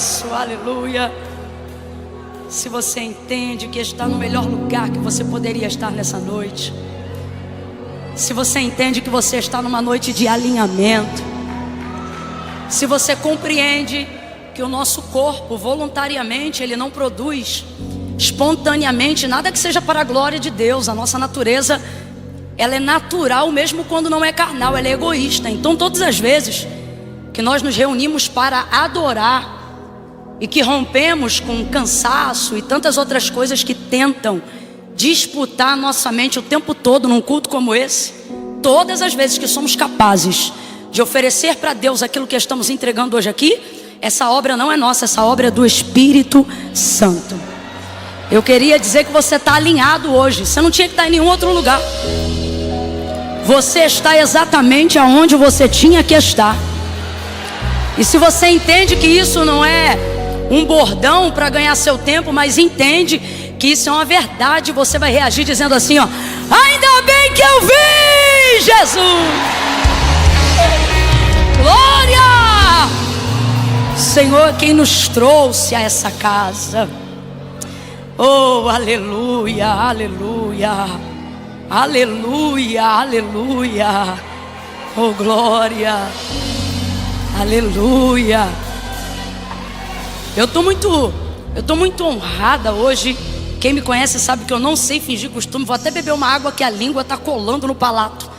isso, aleluia. Se você entende que está no melhor lugar que você poderia estar nessa noite, se você entende que você está numa noite de alinhamento, se você compreende que o nosso corpo voluntariamente ele não produz espontaneamente nada que seja para a glória de Deus. A nossa natureza ela é natural mesmo quando não é carnal, ela é egoísta. Então todas as vezes que nós nos reunimos para adorar e que rompemos com cansaço e tantas outras coisas que tentam disputar nossa mente o tempo todo num culto como esse, todas as vezes que somos capazes de oferecer para Deus aquilo que estamos entregando hoje aqui, essa obra não é nossa, essa obra é do Espírito Santo. Eu queria dizer que você está alinhado hoje. Você não tinha que estar em nenhum outro lugar. Você está exatamente aonde você tinha que estar. E se você entende que isso não é um bordão para ganhar seu tempo, mas entende que isso é uma verdade, você vai reagir dizendo assim, ó: ainda bem que eu vi Jesus. Glória! Senhor, quem nos trouxe a essa casa. Oh, aleluia, aleluia, aleluia, aleluia. Oh, glória, aleluia. Eu tô muito honrada hoje. Quem me conhece sabe que eu não sei fingir costume. Vou até beber uma água que a língua tá colando no palato.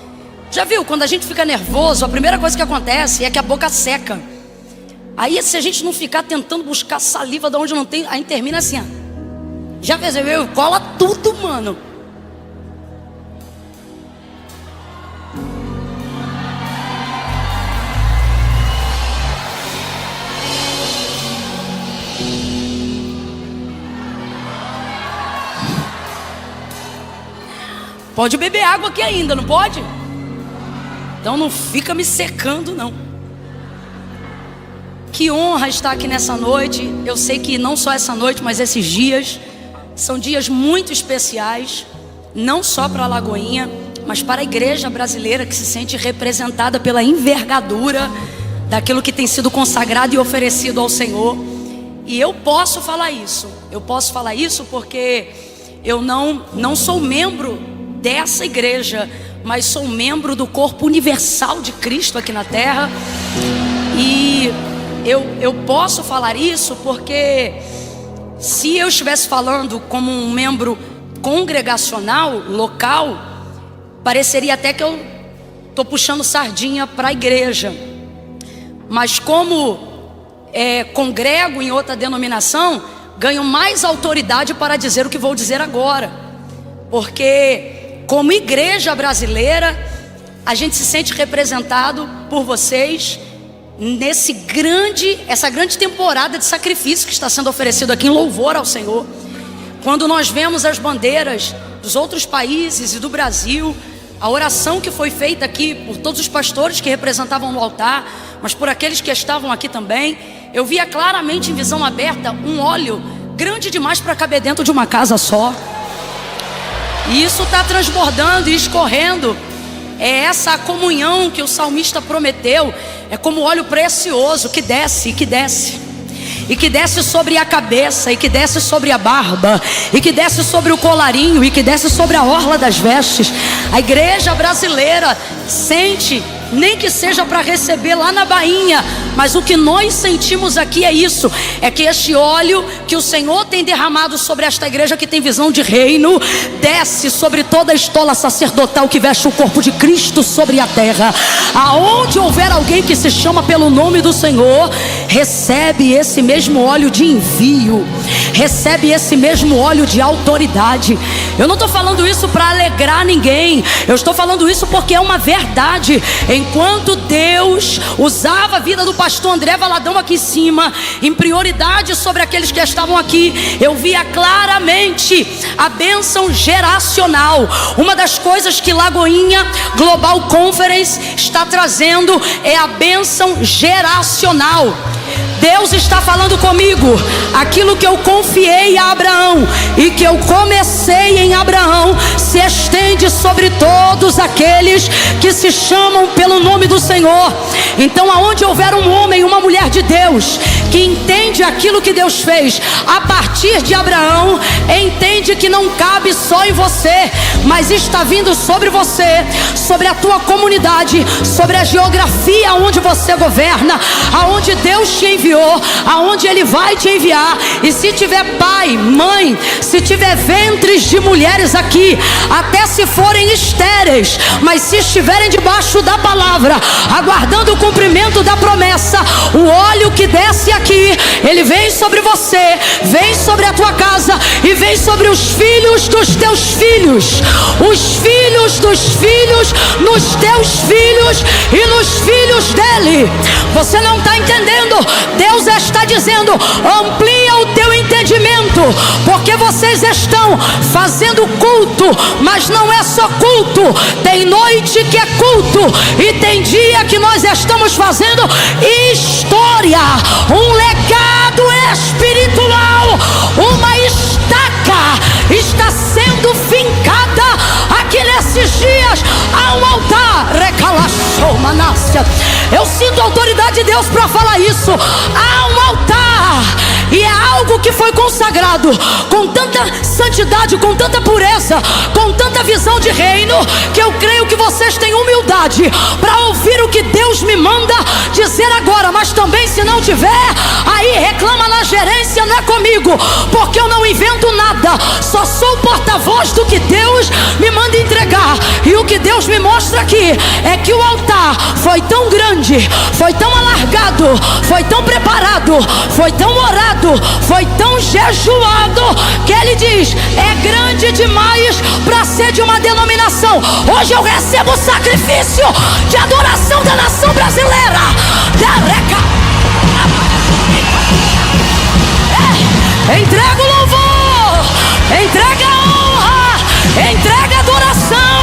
Já viu, quando a gente fica nervoso, a primeira coisa que acontece é que a boca seca. Aí se a gente não ficar tentando buscar saliva de onde não tem, aí termina assim, ó. Já percebeu? Cola tudo, mano. Pode beber água aqui ainda, não pode? Então não fica me secando, não. Que honra estar aqui nessa noite. Eu sei que não só essa noite, mas esses dias são dias muito especiais, não só para a Lagoinha, mas para a igreja brasileira que se sente representada pela envergadura daquilo que tem sido consagrado e oferecido ao Senhor. E eu posso falar isso. Eu posso falar isso porque eu não sou membro dessa igreja, mas sou membro do corpo universal de Cristo aqui na terra. E eu posso falar isso porque se eu estivesse falando como um membro congregacional, local, pareceria até que eu estou puxando sardinha para a igreja. Mas como congrego em outra denominação, ganho mais autoridade para dizer o que vou dizer agora. Porque como igreja brasileira, a gente se sente representado por vocês essa grande temporada de sacrifício que está sendo oferecido aqui em louvor ao Senhor. Quando nós vemos as bandeiras dos outros países e do Brasil, a oração que foi feita aqui por todos os pastores que representavam no altar, mas por aqueles que estavam aqui também, eu via claramente em visão aberta um óleo grande demais para caber dentro de uma casa só. E isso está transbordando e escorrendo. É essa a comunhão que o salmista prometeu. É como óleo precioso que desce, e que desce, e que desce sobre a cabeça, e que desce sobre a barba, e que desce sobre o colarinho, e que desce sobre a orla das vestes. A igreja brasileira sente, nem que seja para receber lá na bainha, mas o que nós sentimos aqui é isso, é que este óleo que o Senhor tem derramado sobre esta igreja que tem visão de reino, desce sobre toda a estola sacerdotal que veste o corpo de Cristo sobre a terra. Aonde houver alguém que se chama pelo nome do Senhor, recebe esse mesmo óleo de envio, recebe esse mesmo óleo de autoridade. Eu não estou falando isso para alegrar ninguém, eu estou falando isso porque é uma verdade. Enquanto Deus usava a vida do pastor André Valadão aqui em cima, em prioridade sobre aqueles que estavam aqui, eu via claramente a bênção geracional. Uma das coisas que Lagoinha Global Conference está trazendo é a bênção geracional. Deus está falando comigo, aquilo que eu confiei a Abraão e que eu comecei em Abraão se estende sobre todos aqueles que se chamam pelo nome do Senhor. Então aonde houver um homem e uma mulher de Deus, que entende aquilo que Deus fez a partir de Abraão, entende que não cabe só em você, mas está vindo sobre você, sobre a tua comunidade, sobre a geografia onde você governa, aonde Deus te enviou, aonde Ele vai te enviar. E se tiver pai, mãe, se tiver ventres de mulheres aqui, até se forem estéreis, mas se estiverem debaixo da palavra, aguardando o cumprimento da promessa, o óleo que desce aqui, ele vem sobre você, vem sobre a tua casa e vem sobre os filhos dos teus filhos, os filhos dos filhos, nos teus filhos e nos filhos dele. Você não está entendendo? Deus está dizendo: amplia o teu entendimento, porque vocês estão fazendo culto, mas não é só culto, tem noite que é culto e tem dia que nós estamos fazendo história, um legado espiritual, uma estaca está sendo fincada aqui nesses dias. Há um altar, recalaçou Manácia. Eu sinto a autoridade de Deus para falar isso. Há um altar, e é algo que foi consagrado com tanta santidade, com tanta pureza, com tanta visão de reino, que eu creio que vocês têm humildade para ouvir o que Deus me manda dizer agora. Mas também, se não tiver, aí reclama na gerência, não é comigo, porque eu não invento nada, só sou porta-voz do que Deus me manda entregar. E o que Deus me mostra aqui é que o altar foi tão grande, foi tão alargado, foi tão preparado, foi tão orado, foi tão jejuado, que ele diz: é grande demais para ser de uma denominação. Hoje eu recebo o sacrifício de adoração da nação brasileira. Entrega o louvor, entrega a honra, entrega a adoração.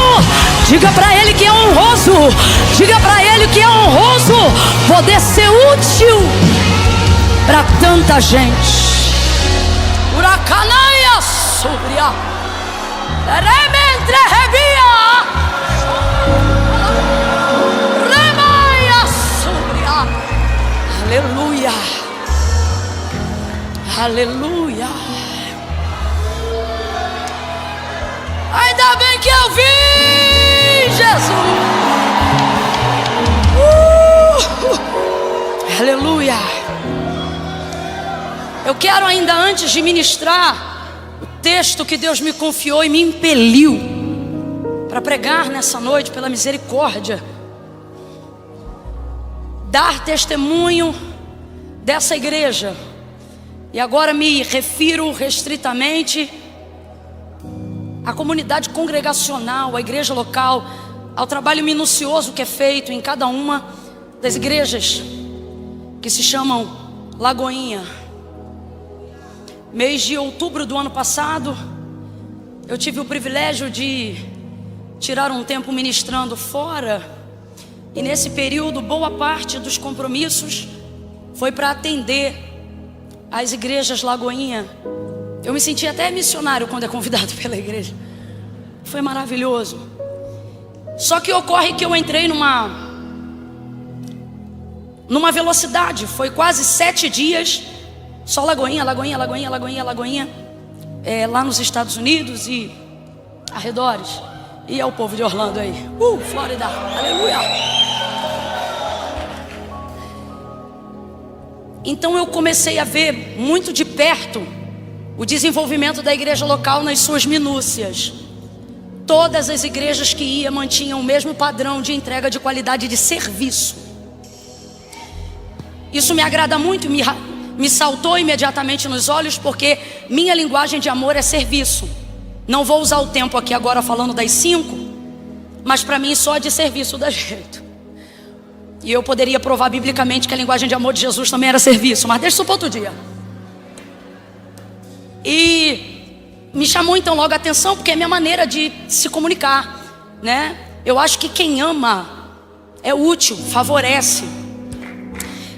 Diga para ele que é honroso, diga para ele que é honroso poder ser útil para tanta gente. Uracanaia sobria, rementre rebia, remaia sobria. Aleluia, aleluia. Ainda bem que eu vi Jesus. Aleluia. Eu quero ainda, antes de ministrar o texto que Deus me confiou e me impeliu para pregar nessa noite, pela misericórdia, dar testemunho dessa igreja. E agora me refiro restritamente à comunidade congregacional, à igreja local, ao trabalho minucioso que é feito em cada uma das igrejas que se chamam Lagoinha. Mês de outubro do ano passado, eu tive o privilégio de tirar um tempo ministrando fora, e nesse período boa parte dos compromissos foi para atender as igrejas Lagoinha. Eu me senti até missionário quando é convidado pela igreja. Foi maravilhoso. Só que ocorre que eu entrei numa velocidade. Foi quase 7 dias, só Lagoinha, Lagoinha, Lagoinha, Lagoinha, Lagoinha, lá nos Estados Unidos e arredores. E é o povo de Orlando aí, Flórida, aleluia. Então eu comecei a ver muito de perto o desenvolvimento da igreja local nas suas minúcias. Todas as igrejas que ia mantinham o mesmo padrão de entrega de qualidade de serviço. Isso me agrada muito, me saltou imediatamente nos olhos, porque minha linguagem de amor é serviço. Não vou usar o tempo aqui agora falando das 5, mas para mim só de serviço dá jeito. E eu poderia provar biblicamente que a linguagem de amor de Jesus também era serviço, mas deixa isso para outro dia. E me chamou então logo a atenção, porque é a minha maneira de se comunicar, né? Eu acho que quem ama é útil, favorece.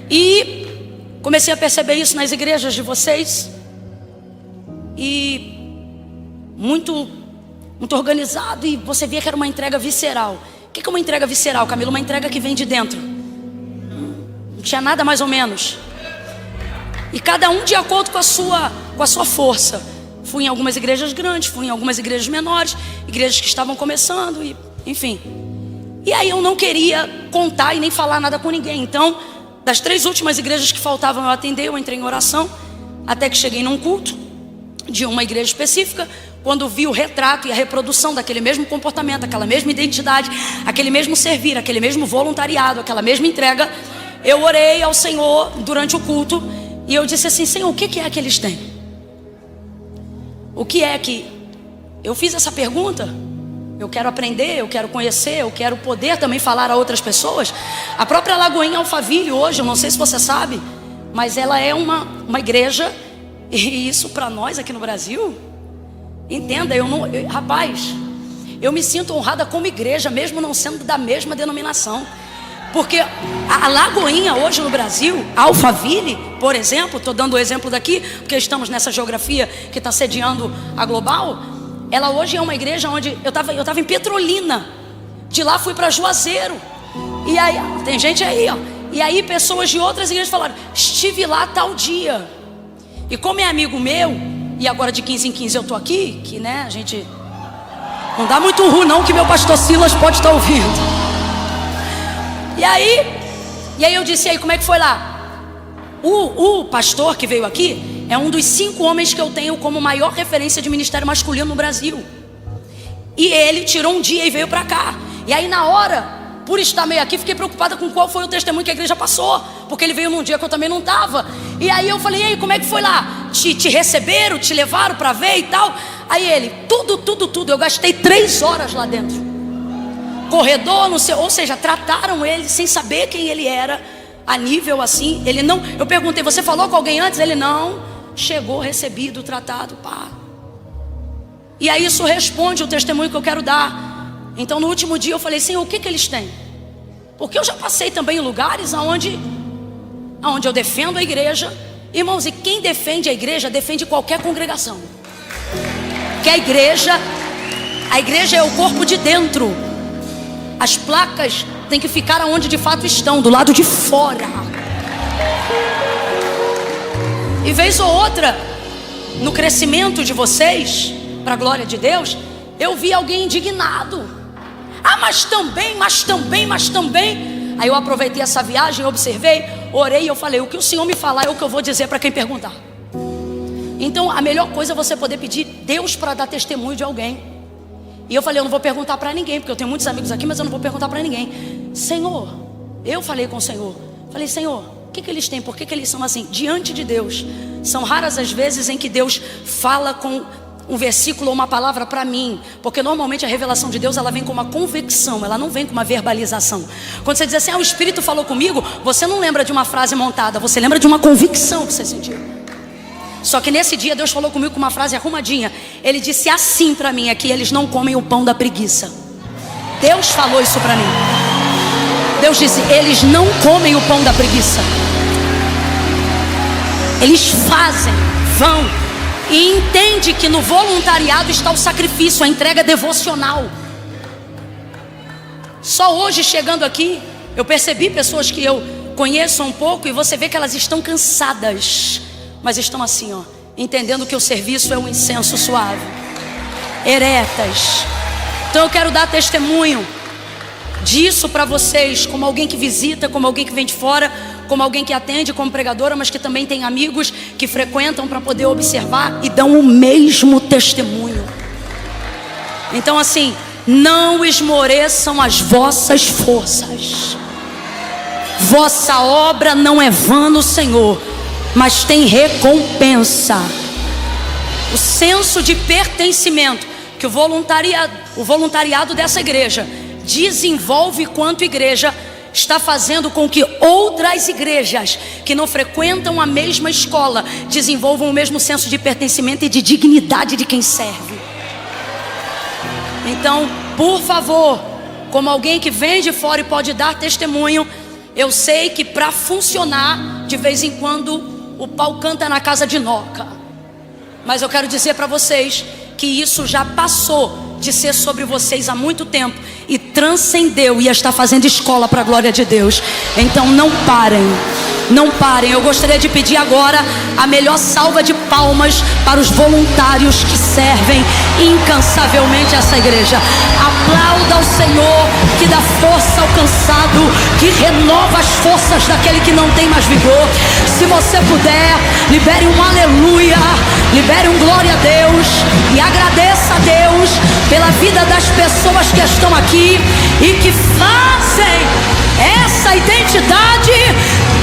E comecei a perceber isso nas igrejas de vocês. E muito organizado, e você via que era uma entrega visceral. O que é uma entrega visceral, Camila? Uma entrega que vem de dentro. Não tinha nada mais ou menos. E cada um de acordo com a sua força. Fui em algumas igrejas grandes, fui em algumas igrejas menores, igrejas que estavam começando, e, enfim. E aí eu não queria contar e nem falar nada com ninguém. Então, das 3 últimas igrejas que faltavam eu atender, eu entrei em oração, até que cheguei num culto de uma igreja específica. Quando vi o retrato e a reprodução daquele mesmo comportamento, aquela mesma identidade, aquele mesmo servir, aquele mesmo voluntariado, aquela mesma entrega, eu orei ao Senhor durante o culto e eu disse assim: Senhor, o que é que eles têm? O que é que... Eu fiz essa pergunta. Eu quero aprender, eu quero conhecer, eu quero poder também falar a outras pessoas. A própria Lagoinha Alphaville hoje, eu não sei se você sabe, mas ela é uma igreja, e isso para nós aqui no Brasil, entenda, rapaz, eu me sinto honrada como igreja, mesmo não sendo da mesma denominação. Porque a Lagoinha hoje no Brasil, Alphaville, por exemplo, estou dando o exemplo daqui, porque estamos nessa geografia que está sediando a Global. Ela hoje é uma igreja onde eu estava em Petrolina, de lá fui para Juazeiro. E aí, tem gente aí, ó. E aí pessoas de outras igrejas falaram: estive lá tal dia. E como é amigo meu, e agora de 15 em 15 eu estou aqui, que né, a gente não dá muito ruim não, que meu pastor Silas pode estar ouvindo. E aí eu disse: e aí, como é que foi lá? O pastor que veio aqui é um dos 5 homens que eu tenho como maior referência de ministério masculino no Brasil. E ele tirou um dia e veio para cá. E aí na hora, por estar meio aqui, fiquei preocupada com qual foi o testemunho que a igreja passou, porque ele veio num dia que eu também não estava. E aí eu falei: e aí, como é que foi lá? Te receberam, te levaram para ver e tal? Aí ele: tudo. Eu gastei 3 horas lá dentro. Corredor, não sei, ou seja, trataram ele sem saber quem ele era, a nível assim. Ele não, eu perguntei: você falou com alguém antes? Ele: não. Chegou, recebido, tratado, pá. E aí isso responde o testemunho que eu quero dar. Então no último dia eu falei: Senhor, o que eles têm? Porque eu já passei também em lugares onde eu defendo a igreja. Irmãos, e quem defende a igreja defende qualquer congregação. Que a igreja é o corpo de dentro. As placas têm que ficar onde de fato estão, do lado de fora. E vez ou outra, no crescimento de vocês, para a glória de Deus, eu vi alguém indignado. Ah, mas também. Aí eu aproveitei essa viagem, observei, orei e eu falei: o que o Senhor me falar é o que eu vou dizer para quem perguntar. Então a melhor coisa é você poder pedir Deus para dar testemunho de alguém. E eu falei: eu não vou perguntar para ninguém, porque eu tenho muitos amigos aqui, mas eu não vou perguntar para ninguém. Senhor, eu falei com o Senhor, falei: Senhor, o que eles têm? Por que eles são assim? Diante de Deus, são raras as vezes em que Deus fala com um versículo ou uma palavra para mim, porque normalmente a revelação de Deus, ela vem com uma convicção, ela não vem com uma verbalização. Quando você diz assim: o Espírito falou comigo, você não lembra de uma frase montada, você lembra de uma convicção que você sentiu. Só que nesse dia Deus falou comigo com uma frase arrumadinha. Ele disse assim para mim: aqui eles não comem o pão da preguiça. Deus falou isso para mim. Deus disse: eles não comem o pão da preguiça. Eles fazem, vão. E entende que no voluntariado está o sacrifício, a entrega devocional. Só hoje chegando aqui, eu percebi pessoas que eu conheço um pouco, e você vê que elas estão cansadas, mas estão assim, ó, entendendo que o serviço é um incenso suave, eretas. Então eu quero dar testemunho disso para vocês, como alguém que visita, como alguém que vem de fora, como alguém que atende como pregadora, mas que também tem amigos que frequentam para poder observar e dão o mesmo testemunho. Então assim, não esmoreçam as vossas forças. Vossa obra não é vã no Senhor, mas tem recompensa. O senso de pertencimento que o voluntariado dessa igreja desenvolve quanto igreja, está fazendo com que outras igrejas que não frequentam a mesma escola desenvolvam o mesmo senso de pertencimento e de dignidade de quem serve. Então, por favor, como alguém que vem de fora e pode dar testemunho, eu sei que para funcionar, de vez em quando o pau canta na casa de Noca. Mas eu quero dizer para vocês que isso já passou de ser sobre vocês há muito tempo e transcendeu e está fazendo escola para a glória de Deus. Então não parem, não parem. Eu gostaria de pedir agora a melhor salva de palmas para os voluntários que servem incansavelmente essa igreja. Aplauda ao Senhor, que dá força ao cansado, que renova as forças daquele que não tem mais vigor. Se você puder, libere um aleluia, libere um glória a Deus e agradeça a Deus pela vida das pessoas que estão aqui e que fazem essa identidade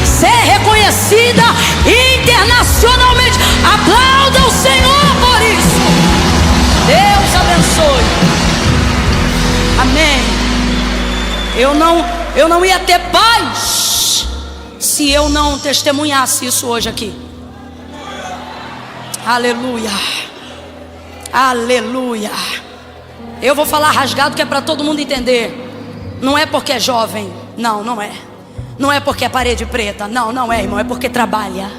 ser reconhecida internacionalmente. Aplauda o Senhor por isso. Deus abençoe. Amém. Eu não ia ter paz se eu não testemunhasse isso hoje aqui. Aleluia. Aleluia. Eu vou falar rasgado, que é para todo mundo entender. Não é porque é jovem. Não, não é. Não é porque é parede preta. Não, não é, irmão. É porque trabalha.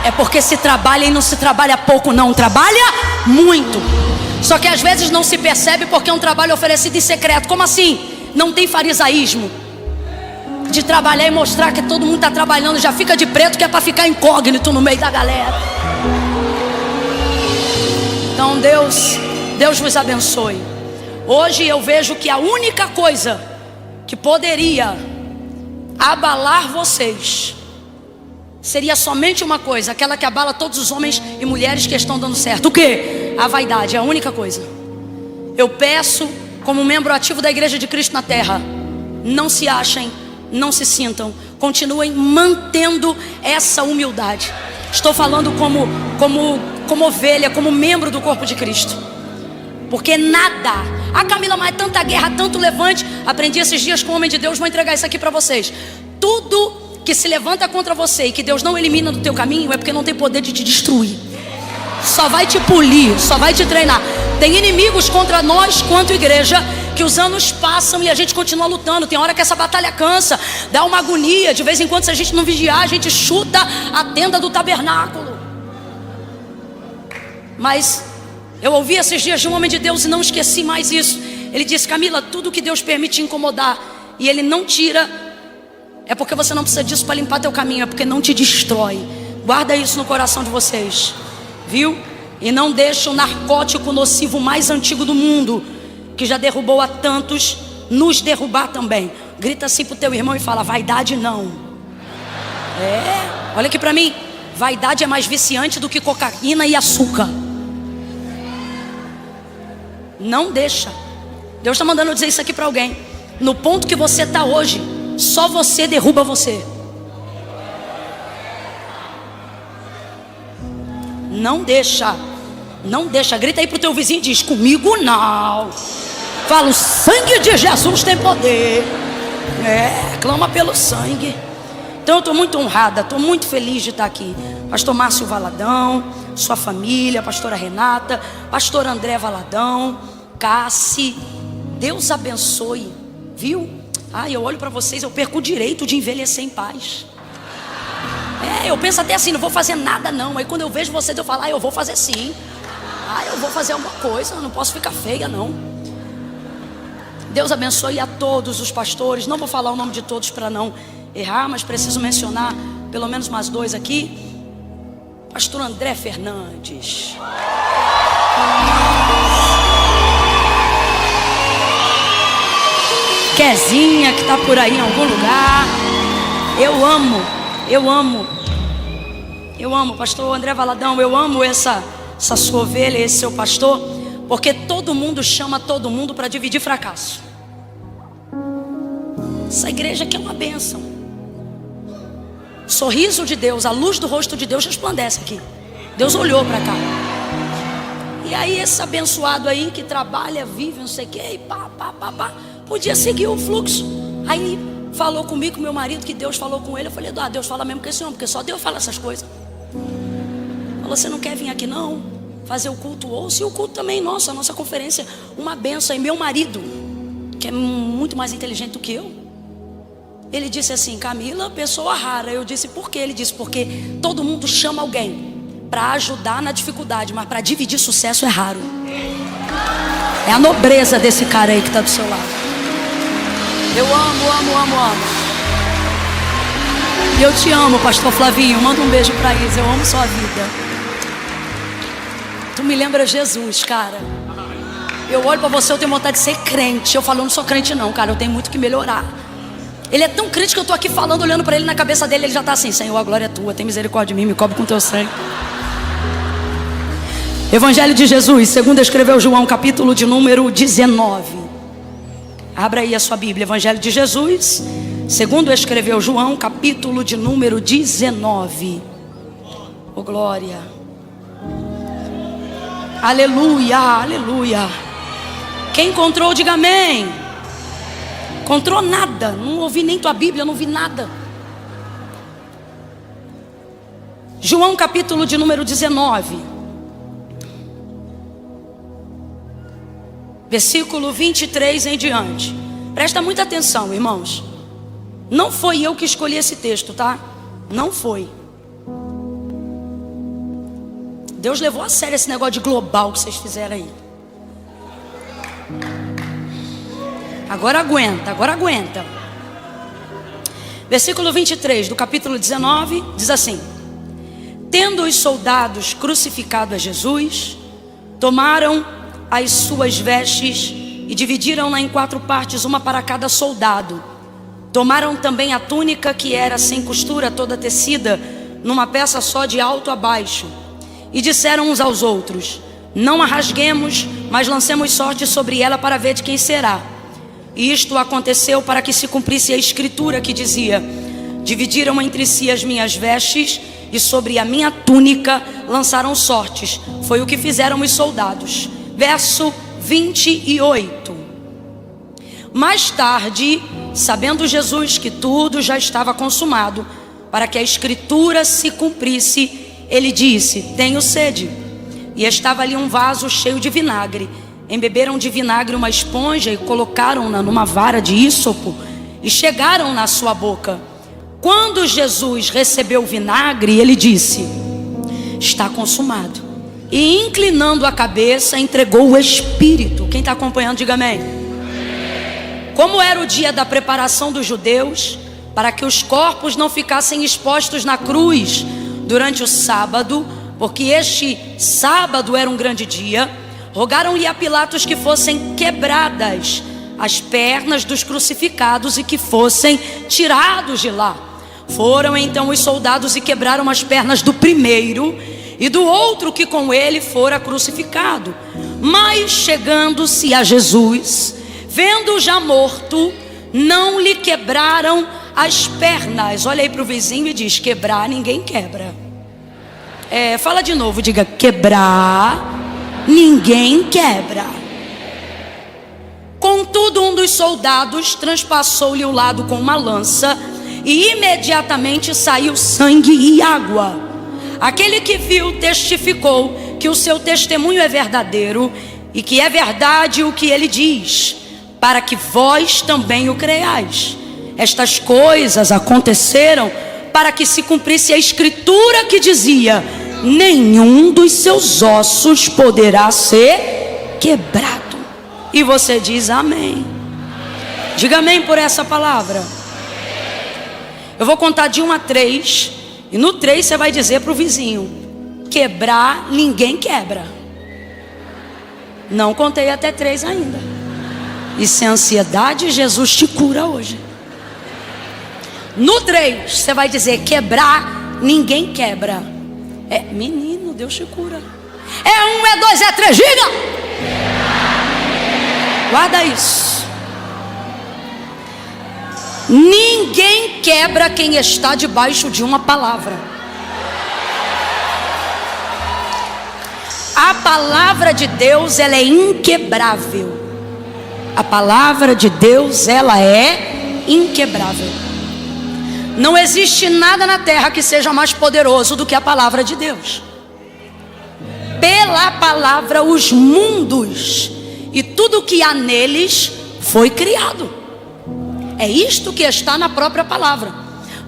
É porque se trabalha e não se trabalha pouco, não. Trabalha muito. Só que às vezes não se percebe porque é um trabalho oferecido em secreto. Como assim? Não tem farisaísmo de trabalhar e mostrar que todo mundo está trabalhando. Já fica de preto, que é para ficar incógnito no meio da galera. Então Deus vos abençoe. Hoje eu vejo que a única coisa que poderia abalar vocês seria somente uma coisa, aquela que abala todos os homens e mulheres que estão dando certo. O quê? A vaidade, é a única coisa. Eu peço, como membro ativo da Igreja de Cristo na Terra, não se achem, não se sintam, continuem mantendo essa humildade. Estou falando como ovelha, como membro do corpo de Cristo. Porque nada, Camila, mas é tanta guerra, tanto levante. Aprendi esses dias com o homem de Deus, vou entregar isso aqui para vocês. Tudo que se levanta contra você e que Deus não elimina do teu caminho é porque não tem poder de te destruir. Só vai te polir, só vai te treinar. Tem inimigos contra nós quanto igreja, que os anos passam e a gente continua lutando. Tem hora que essa batalha cansa, dá uma agonia. De vez em quando, se a gente não vigiar, a gente chuta a tenda do tabernáculo. Mas eu ouvi esses dias de um homem de Deus e não esqueci mais isso. Ele disse: Camila, tudo que Deus permite incomodar e Ele não tira, é porque você não precisa disso para limpar teu caminho, é porque não te destrói. Guarda isso no coração de vocês, viu? E não deixa o narcótico nocivo mais antigo do mundo, que já derrubou a tantos, nos derrubar também. Grita assim pro teu irmão e fala: vaidade não. Olha aqui para mim. Vaidade é mais viciante do que cocaína e açúcar. Não deixa. Deus está mandando eu dizer isso aqui para alguém. No ponto que você está hoje, só você derruba você. Não deixa. Não deixa. Grita aí pro teu vizinho e diz: comigo não. Fala: o sangue de Jesus tem poder. Clama pelo sangue. Então eu estou muito honrada, estou muito feliz de estar aqui. Pastor Márcio Valadão, sua família, pastora Renata, pastor André Valadão, Cassi, Deus abençoe, viu? Eu olho para vocês, eu perco o direito de envelhecer em paz. Eu penso até assim, não vou fazer nada não. Aí quando eu vejo vocês, eu falo: eu vou fazer sim. Eu vou fazer alguma coisa, eu não posso ficar feia não. Deus abençoe a todos os pastores. Não vou falar o nome de todos para não errar, mas preciso mencionar pelo menos mais dois aqui. Pastor André Fernandes, Quezinha, que está por aí em algum lugar. Eu amo, pastor André Valadão. Eu amo essa sua ovelha, esse seu pastor, porque todo mundo chama todo mundo para dividir fracasso. Essa igreja aqui é uma bênção. O sorriso de Deus, a luz do rosto de Deus resplandece aqui. Deus olhou para cá. E aí esse abençoado aí que trabalha, vive, não sei o que, e podia seguir o fluxo. Aí falou comigo, meu marido, que Deus falou com ele. Eu falei: Deus fala mesmo com esse homem, porque só Deus fala essas coisas. Falou: você não quer vir aqui não? Fazer o culto? Ouça. E o culto também, a nossa conferência, uma benção. E meu marido, que é muito mais inteligente do que eu, ele disse assim: Camila, pessoa rara. Eu disse: por quê? Ele disse: porque todo mundo chama alguém para ajudar na dificuldade, mas para dividir sucesso é raro. É a nobreza desse cara aí que está do seu lado. Eu amo. E eu te amo, pastor Flavinho. Manda um beijo para Isa. Eu amo sua vida. Tu me lembra Jesus, cara. Eu olho para você, eu tenho vontade de ser crente. Eu falo, eu não sou crente não, cara. Eu tenho muito que melhorar. Ele é tão crente que eu tô aqui falando, olhando para ele, na cabeça dele, ele já tá assim: Senhor, a glória é tua, tem misericórdia de mim, me cobre com teu sangue. Evangelho de Jesus, segundo escreveu João, capítulo de número 19. Abra aí a sua Bíblia. Evangelho de Jesus, segundo escreveu João, capítulo de número 19. Oh glória. Aleluia, aleluia. Quem encontrou, diga amém. Encontrou nada, não ouvi nem tua Bíblia, não vi nada. João capítulo de número 19, versículo 23 em diante. Presta muita atenção, irmãos. Não foi eu que escolhi esse texto, tá? Não foi. Deus levou a sério esse negócio de global que vocês fizeram aí. Agora aguenta. Versículo 23 do capítulo 19 diz assim: tendo os soldados crucificado a Jesus, tomaram as suas vestes e dividiram-na em 4 partes, uma para cada soldado. Tomaram também a túnica, que era sem costura, toda tecida numa peça só de alto a baixo, e disseram uns aos outros: não a rasguemos, mas lancemos sorte sobre ela para ver de quem será. E isto aconteceu para que se cumprisse a escritura que dizia: dividiram entre si as minhas vestes, e sobre a minha túnica lançaram sortes. Foi o que fizeram os soldados. Verso 28. Mais tarde, sabendo Jesus que tudo já estava consumado, para que a escritura se cumprisse, ele disse: tenho sede. E estava ali um vaso cheio de vinagre. Embeberam de vinagre uma esponja e colocaram-na numa vara de ísopo e chegaram na sua boca. Quando Jesus recebeu o vinagre, ele disse: está consumado. E inclinando a cabeça, entregou o Espírito. Quem está acompanhando, diga amém. Como era o dia da preparação dos judeus, para que os corpos não ficassem expostos na cruz durante o sábado, porque este sábado era um grande dia, rogaram-lhe a Pilatos que fossem quebradas as pernas dos crucificados e que fossem tirados de lá. Foram então os soldados e quebraram as pernas do primeiro e do outro que com ele fora crucificado. Mas chegando-se a Jesus, vendo-o já morto, não lhe quebraram as pernas. Olha aí para o vizinho e diz: quebrar ninguém quebra. Fala de novo, diga: quebrar ninguém quebra. Contudo, um dos soldados transpassou-lhe o lado com uma lança, e imediatamente saiu sangue e água. Aquele que viu testificou que o seu testemunho é verdadeiro, e que é verdade o que ele diz, para que vós também o creiais. Estas coisas aconteceram para que se cumprisse a escritura que dizia: nenhum dos seus ossos poderá ser quebrado. E você diz amém. Diga amém por essa palavra. Eu vou contar de 1 a 3, e no 3 você vai dizer para o vizinho: quebrar ninguém quebra. Não contei até 3 ainda. E se a ansiedade, Jesus te cura hoje. No 3 você vai dizer: quebrar ninguém quebra. Menino, Deus te cura. 1, 2, 3, diga. Guarda isso. Ninguém quebra quem está debaixo de uma palavra. A palavra de Deus, ela é inquebrável. A palavra de Deus, ela é inquebrável. Não existe nada na terra que seja mais poderoso do que a palavra de Deus. Pela palavra os mundos e tudo que há neles foi criado. É isto que está na própria palavra.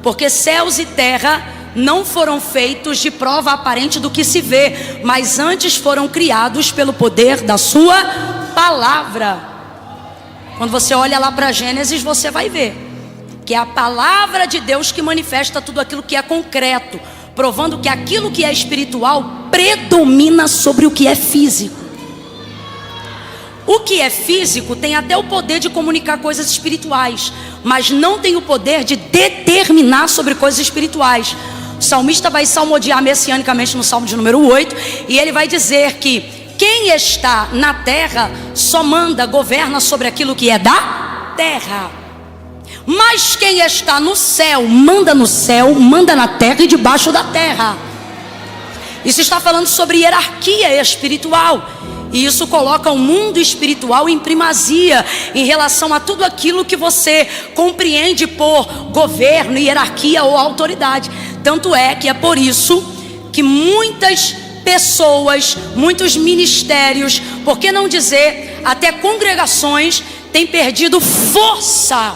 Porque céus e terra não foram feitos de prova aparente do que se vê, mas antes foram criados pelo poder da sua palavra. Quando você olha lá para Gênesis, você vai ver que é a palavra de Deus que manifesta tudo aquilo que é concreto, provando que aquilo que é espiritual predomina sobre o que é físico. O que é físico tem até o poder de comunicar coisas espirituais, mas não tem o poder de determinar sobre coisas espirituais. O salmista vai salmodiar messianicamente no Salmo de número 8, e ele vai dizer que quem está na terra só manda, governa sobre aquilo que é da terra. Mas quem está no céu, manda na terra e debaixo da terra. Isso está falando sobre hierarquia espiritual. E isso coloca o mundo espiritual em primazia em relação a tudo aquilo que você compreende por governo, hierarquia ou autoridade. Tanto é que é por isso que muitas pessoas, muitos ministérios, por que não dizer até congregações, têm perdido força,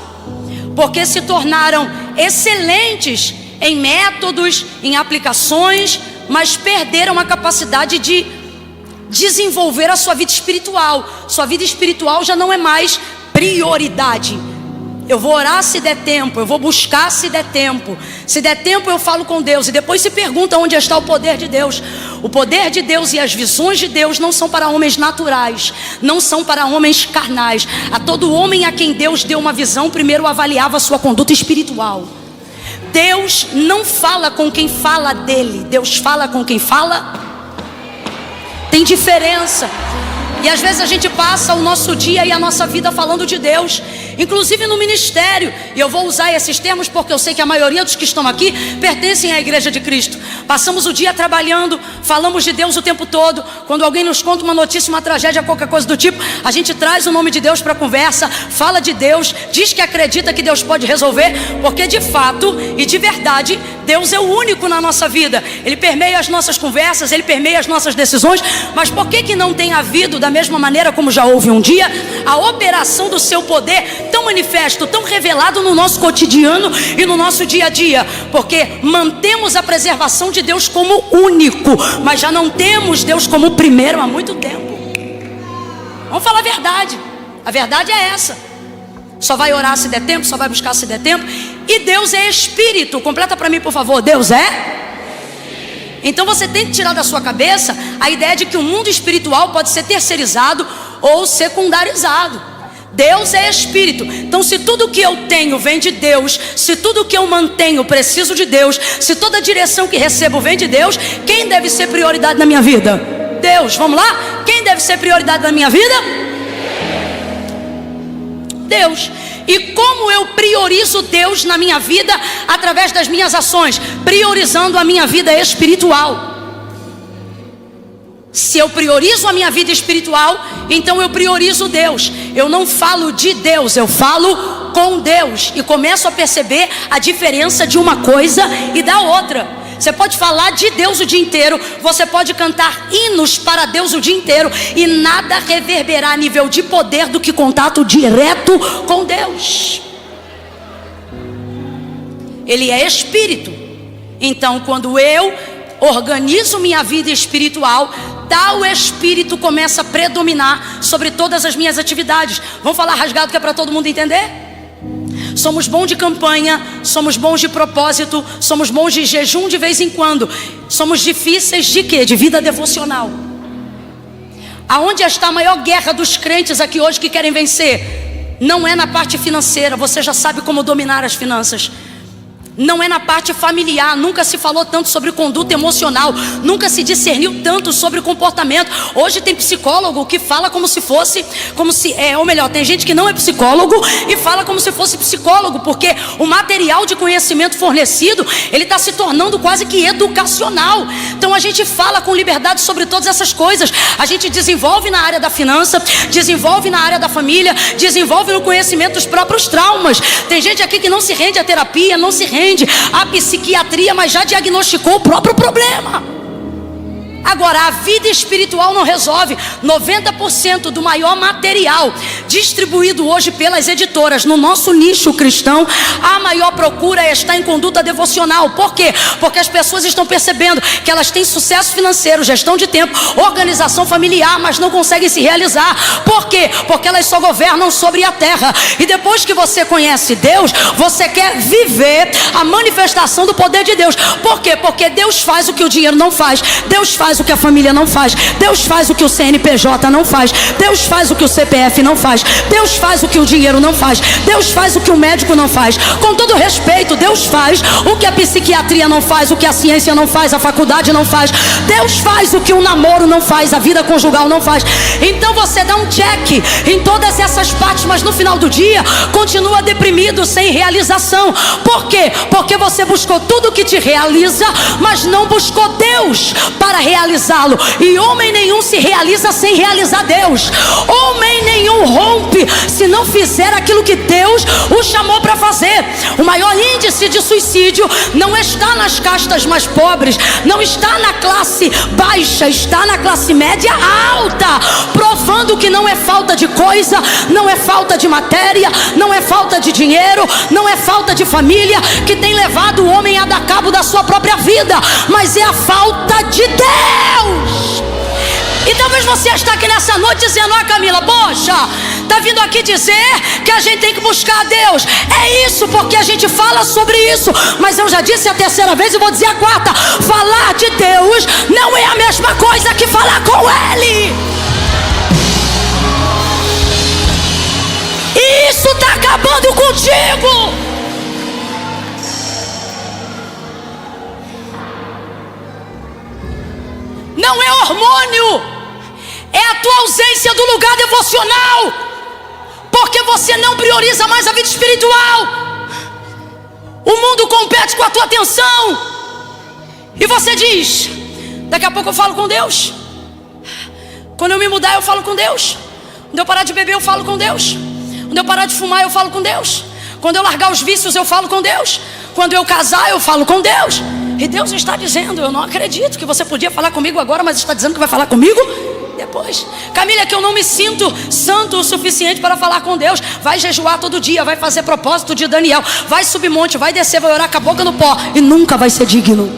porque se tornaram excelentes em métodos, em aplicações, mas perderam a capacidade de desenvolver a sua vida espiritual. Sua vida espiritual já não é mais prioridade. Eu vou orar se der tempo, eu vou buscar se der tempo. Se der tempo eu falo com Deus. E depois se pergunta onde está o poder de Deus. O poder de Deus e as visões de Deus não são para homens naturais, não são para homens carnais. A todo homem a quem Deus deu uma visão, primeiro avaliava a sua conduta espiritual. Deus não fala com quem fala dele, Deus fala com quem fala. Tem diferença. E às vezes a gente passa o nosso dia e a nossa vida falando de Deus, inclusive no ministério. E eu vou usar esses termos porque eu sei que a maioria dos que estão aqui pertencem à Igreja de Cristo. Passamos o dia trabalhando, falamos de Deus o tempo todo. Quando alguém nos conta uma notícia, uma tragédia, qualquer coisa do tipo, a gente traz o nome de Deus para a conversa, fala de Deus, diz que acredita que Deus pode resolver, porque de fato e de verdade Deus é o único na nossa vida. Ele permeia as nossas conversas, Ele permeia as nossas decisões. Mas por que não tem havido, da mesma maneira como já houve um dia, a operação do seu poder tão manifesto, tão revelado no nosso cotidiano e no nosso dia a dia? Porque mantemos a preservação de Deus como único, mas já não temos Deus como primeiro há muito tempo. Vamos falar a verdade. A verdade é essa. Só vai orar se der tempo, só vai buscar se der tempo. E Deus é espírito. Completa para mim, por favor. Deus é? Então você tem que tirar da sua cabeça a ideia de que o mundo espiritual pode ser terceirizado ou secundarizado. Deus é espírito. Então se tudo que eu tenho vem de Deus, se tudo que eu mantenho preciso de Deus, se toda direção que recebo vem de Deus, quem deve ser prioridade na minha vida? Deus. Vamos lá? Quem deve ser prioridade na minha vida? Deus. E como eu priorizo Deus na minha vida? Através das minhas ações, priorizando a minha vida espiritual. Se eu priorizo a minha vida espiritual, então eu priorizo Deus. Eu não falo de Deus, eu falo com Deus. E começo a perceber a diferença de uma coisa e da outra. Você pode falar de Deus o dia inteiro, você pode cantar hinos para Deus o dia inteiro, e nada reverberar a nível de poder do que contato direto com Deus. Ele é espírito. Então quando eu organizo minha vida espiritual, tal espírito começa a predominar sobre todas as minhas atividades. Vamos falar rasgado que é para todo mundo entender? Somos bons de campanha, somos bons de propósito, somos bons de jejum de vez em quando. Somos difíceis de quê? De vida devocional. Aonde está a maior guerra dos crentes aqui hoje que querem vencer? Não é na parte financeira, você já sabe como dominar as finanças. Não é na parte familiar, nunca se falou tanto sobre conduta emocional, nunca se discerniu tanto sobre comportamento. Hoje tem psicólogo que fala como se fosse, ou melhor, tem gente que não é psicólogo e fala como se fosse psicólogo, porque o material de conhecimento fornecido, ele está se tornando quase que educacional. Então a gente fala com liberdade sobre todas essas coisas. A gente desenvolve na área da finança, desenvolve na área da família, desenvolve no conhecimento dos próprios traumas. Tem gente aqui que não se rende à terapia, não se rende a psiquiatria, mas já diagnosticou o próprio problema. Agora, a vida espiritual não resolve. 90% do maior material distribuído hoje pelas editoras no nosso nicho cristão, a maior procura está em conduta devocional. Por quê? Porque as pessoas estão percebendo que elas têm sucesso financeiro, gestão de tempo, organização familiar, mas não conseguem se realizar. Por quê? Porque elas só governam sobre a terra. E depois que você conhece Deus, você quer viver a manifestação do poder de Deus. Por quê? Porque Deus faz o que o dinheiro não faz. Deus faz o que a família não faz. Deus faz o que o CNPJ não faz. Deus faz o que o CPF não faz. Deus faz o que o dinheiro não faz. Deus faz o que o médico não faz. Com todo respeito, Deus faz o que a psiquiatria não faz, o que a ciência não faz, a faculdade não faz. Deus faz o que o namoro não faz, a vida conjugal não faz. Então você dá um check em todas essas partes, mas no final do dia continua deprimido, sem realização. Por quê? Porque você buscou tudo que te realiza, mas não buscou Deus para realizá-lo. E homem nenhum se realiza sem realizar Deus. Homem nenhum rompe se não fizer aquilo que Deus o chamou para fazer. O maior índice de suicídio não está nas castas mais pobres, não está na classe baixa, está na classe média alta, provando que não é falta de coisa, não é falta de matéria, não é falta de dinheiro, não é falta de família que tem levado o homem a dar cabo da sua própria vida, mas é a falta de Deus. E talvez você está aqui nessa noite dizendo: ah, Camila, poxa, está vindo aqui dizer que a gente tem que buscar a Deus. É isso, porque a gente fala sobre isso. Mas eu já disse a terceira vez e vou dizer a quarta: falar de Deus não é a mesma coisa que falar com Ele. E isso está acabando contigo. Não é hormônio, é a tua ausência do lugar devocional, porque você não prioriza mais a vida espiritual. O mundo compete com a tua atenção, e você diz: daqui a pouco eu falo com Deus. Quando eu me mudar eu falo com Deus. Quando eu parar de beber eu falo com Deus. Quando eu parar de fumar eu falo com Deus. Quando eu largar os vícios eu falo com Deus. Quando eu casar eu falo com Deus. E Deus está dizendo: eu não acredito que você podia falar comigo agora, mas está dizendo que vai falar comigo depois. Camila, é que eu não me sinto santo o suficiente para falar com Deus. Vai jejuar todo dia, vai fazer propósito de Daniel, vai subir monte, vai descer, vai orar com a boca no pó, e nunca vai ser digno.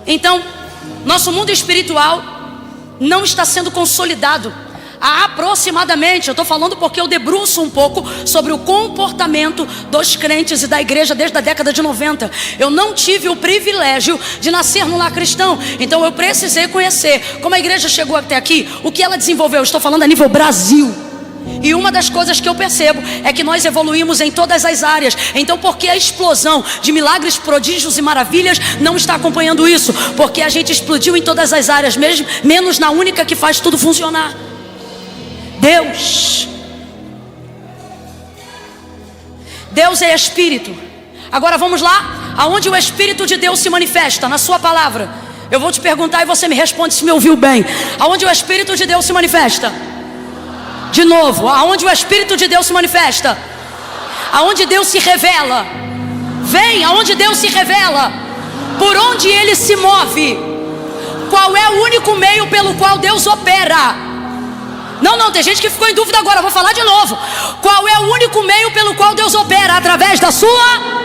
Então, nosso mundo espiritual não está sendo consolidado. Há aproximadamente, eu estou falando porque eu debruço um pouco sobre o comportamento dos crentes e da igreja desde a década de 90. Eu não tive o privilégio de nascer no lar cristão, então eu precisei conhecer como a igreja chegou até aqui, o que ela desenvolveu. Eu estou falando a nível Brasil. E uma das coisas que eu percebo é que nós evoluímos em todas as áreas. Então por que a explosão de milagres, prodígios e maravilhas não está acompanhando isso? Porque a gente explodiu em todas as áreas, mesmo, menos na única que faz tudo funcionar: Deus. Deus é Espírito. Agora vamos lá, aonde o Espírito de Deus se manifesta? Na sua palavra. Eu vou te perguntar e você me responde se me ouviu bem. Aonde o Espírito de Deus se manifesta? De novo, aonde o Espírito de Deus se manifesta? Aonde Deus se revela? Vem, aonde Deus se revela? Por onde Ele se move? Qual é o único meio pelo qual Deus opera? Não, tem gente que ficou em dúvida agora, vou falar de novo. Qual é o único meio pelo qual Deus opera? Através da sua...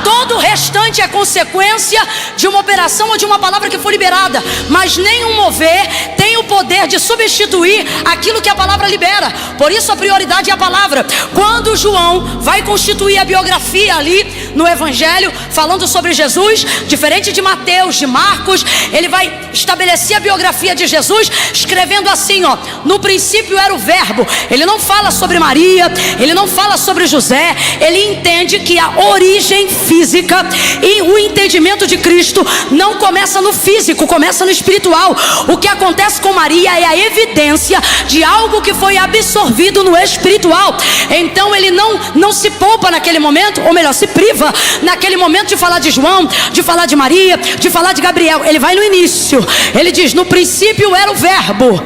Todo o restante é consequência de uma operação ou de uma palavra que foi liberada. Mas nenhum mover tem o poder de substituir aquilo que a palavra libera. Por isso a prioridade é a palavra. Quando João vai constituir a biografia ali no Evangelho, falando sobre Jesus, diferente de Mateus, de Marcos, ele vai estabelecer a biografia de Jesus escrevendo assim, ó: no princípio era o verbo. Ele não fala sobre Maria, ele não fala sobre José. Ele entende que a origem física e o entendimento de Cristo não começa no físico, começa no espiritual. O que acontece com Maria é a evidência de algo que foi absorvido no espiritual. Então ele não se poupa naquele momento, ou melhor, se priva expectativa naquele momento de falar de João, de falar de Maria, de falar de Gabriel. Ele vai no início, ele diz: no princípio era o verbo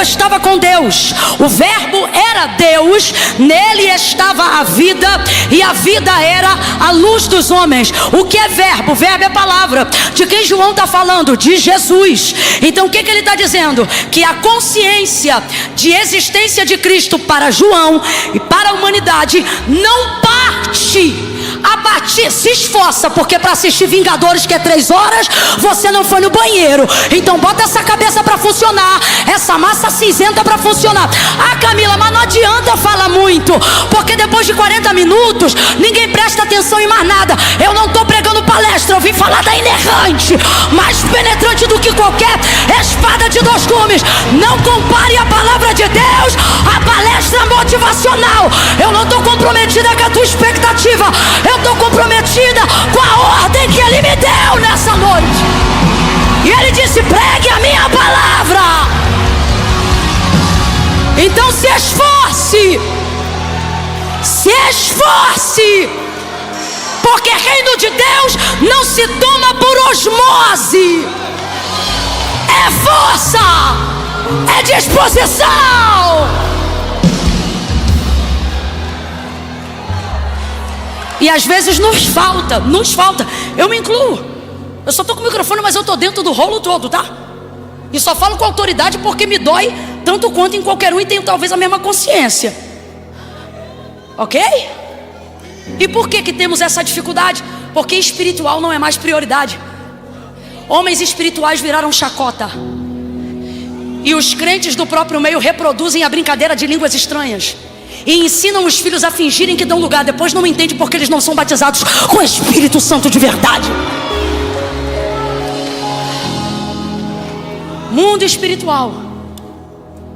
estava com Deus, o verbo era Deus, nele estava a vida, e a vida era a luz dos homens. O que é verbo? O verbo é palavra. De quem João está falando? De Jesus. Então o que ele está dizendo? Que a consciência de existência de Cristo para João e para a humanidade não parte a partir, se esforça, porque para assistir Vingadores, que é 3 horas, você não foi no banheiro. Então bota essa cabeça para funcionar, essa massa cinzenta para funcionar. Ah, Camila, mas não adianta falar muito, porque depois de 40 minutos ninguém presta atenção em mais nada. Eu não estou pregando palestra, eu vim falar da inerrante, mais penetrante do que qualquer espada de 2 gumes. Não compare a palavra de Deus à palestra motivacional. Eu não estou comprometida com a tua expectativa, eu estou comprometida com a ordem que Ele me deu nessa noite. E Ele disse: pregue a minha palavra. Então se esforce, porque reino de Deus não se toma por osmose. É força, é disposição. E às vezes nos falta. Eu me incluo. Eu só estou com o microfone, mas eu estou dentro do rolo todo, tá? E só falo com autoridade porque me dói tanto quanto em qualquer um, e tenho talvez a mesma consciência. Ok? E por que temos essa dificuldade? Porque espiritual não é mais prioridade. Homens espirituais viraram chacota, e os crentes do próprio meio reproduzem a brincadeira de línguas estranhas e ensinam os filhos a fingirem que dão lugar. Depois não entendem porque eles não são batizados com o Espírito Santo de verdade. Mundo espiritual,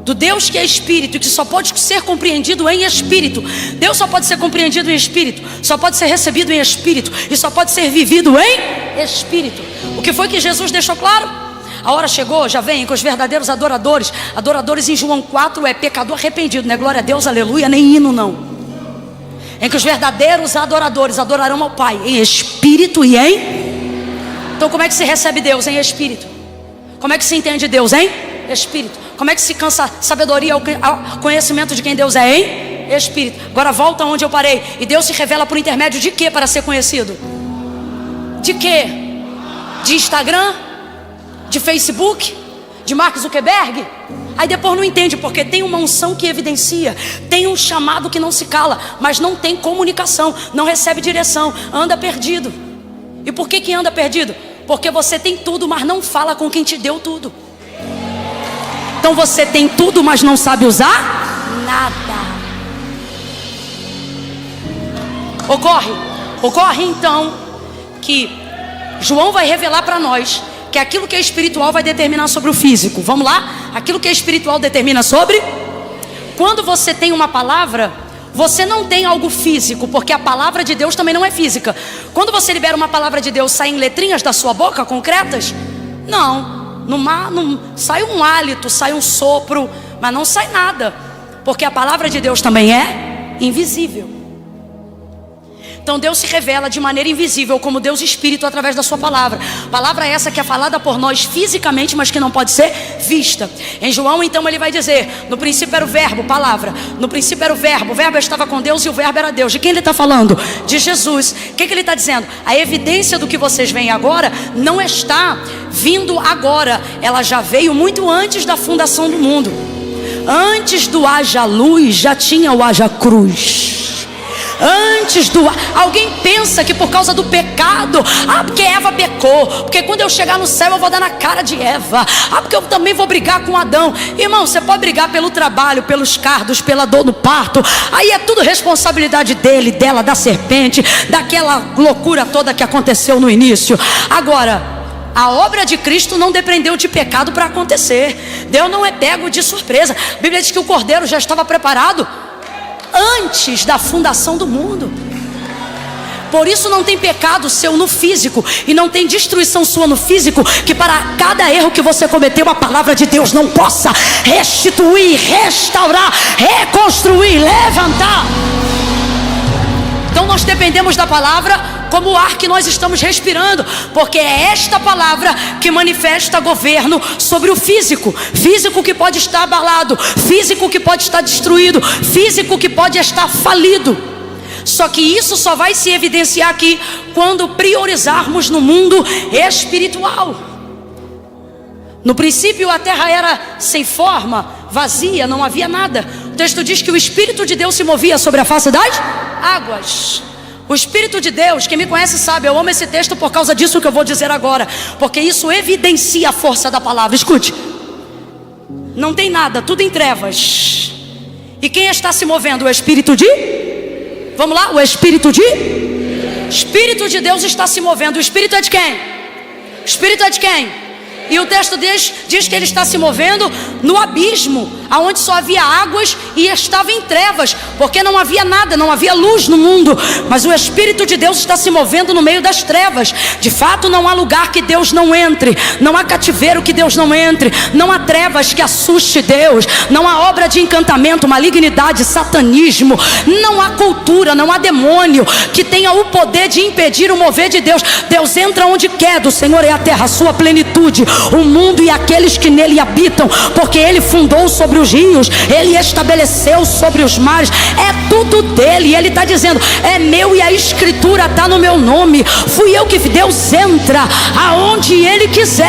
do Deus que é espírito e que só pode ser compreendido em espírito. Deus só pode ser compreendido em espírito, só pode ser recebido em espírito e só pode ser vivido em espírito. O que foi que Jesus deixou claro? A hora chegou, já vem, que os verdadeiros adoradores em João 4 é pecador arrependido, não é glória a Deus, aleluia, nem hino não. Em que os verdadeiros adoradores adorarão ao Pai em espírito e em... Então como é que se recebe Deus? Em espírito. Como é que se entende Deus? Em espírito. Como é que se cansa sabedoria ao conhecimento de quem Deus é? Em espírito. Agora volta onde eu parei. E Deus se revela por intermédio de quê para ser conhecido? De quê? De Instagram? De Facebook? De Mark Zuckerberg? Aí depois não entende, porque tem uma unção que evidencia, tem um chamado que não se cala, mas não tem comunicação, não recebe direção, anda perdido. E por que anda perdido? Porque você tem tudo, mas não fala com quem te deu tudo. Então você tem tudo, mas não sabe usar nada. Ocorre então que João vai revelar para nós que aquilo que é espiritual vai determinar sobre o físico. Vamos lá? Aquilo que é espiritual determina sobre... Quando você tem uma palavra, você não tem algo físico, porque a palavra de Deus também não é física. Quando você libera uma palavra de Deus, saem letrinhas da sua boca concretas? Não sai um hálito, sai um sopro, mas não sai nada, porque a palavra de Deus também é invisível. Então Deus se revela de maneira invisível como Deus Espírito através da sua palavra. Palavra essa que é falada por nós fisicamente, mas que não pode ser vista. Em João então ele vai dizer: no princípio era o verbo, palavra. No princípio era o verbo estava com Deus e o verbo era Deus. De quem ele está falando? De Jesus. O que ele está dizendo? A evidência do que vocês veem agora não está vindo agora, ela já veio muito antes da fundação do mundo. Antes do haja luz já tinha o haja cruz. Alguém pensa que por causa do pecado, porque Eva pecou, porque quando eu chegar no céu eu vou dar na cara de Eva, porque eu também vou brigar com Adão. Irmão, você pode brigar pelo trabalho, pelos cardos, pela dor no parto, aí é tudo responsabilidade dele, dela, da serpente, daquela loucura toda que aconteceu no início. Agora, a obra de Cristo não dependeu de pecado para acontecer. Deus não é pego de surpresa. A Bíblia diz que o cordeiro já estava preparado antes da fundação do mundo. Por isso não tem pecado seu no físico, e não tem destruição sua no físico, que para cada erro que você cometeu, a palavra de Deus não possa restituir, restaurar, reconstruir, levantar. Então nós dependemos da palavra como o ar que nós estamos respirando, porque é esta palavra que manifesta governo sobre o físico. Físico que pode estar abalado, físico que pode estar destruído, físico que pode estar falido. Só que isso só vai se evidenciar aqui quando priorizarmos no mundo espiritual. No princípio a terra era sem forma, vazia, não havia nada. O texto diz que o Espírito de Deus se movia sobre a face das águas. O Espírito de Deus, quem me conhece sabe, eu amo esse texto por causa disso que eu vou dizer agora, porque isso evidencia a força da palavra. Escute, não tem nada, tudo em trevas. E quem está se movendo? O Espírito de... Vamos lá, o Espírito de... Espírito de Deus está se movendo. O Espírito é de quem? O Espírito é de quem? E o texto diz que ele está se movendo no abismo, aonde só havia águas e estava em trevas, porque não havia nada, não havia luz no mundo. Mas o Espírito de Deus está se movendo no meio das trevas. De fato não há lugar que Deus não entre, não há cativeiro que Deus não entre, não há trevas que assuste Deus, não há obra de encantamento, malignidade, satanismo, não há cultura, não há demônio que tenha o poder de impedir o mover de Deus. Deus entra onde quer, do Senhor é a terra, a sua plenitude, o mundo e aqueles que nele habitam, porque ele fundou sobre os rios, ele estabeleceu sobre os mares, é tudo dele. E ele está dizendo, é meu e a escritura está no meu nome, fui eu que... Deus entra aonde ele quiser,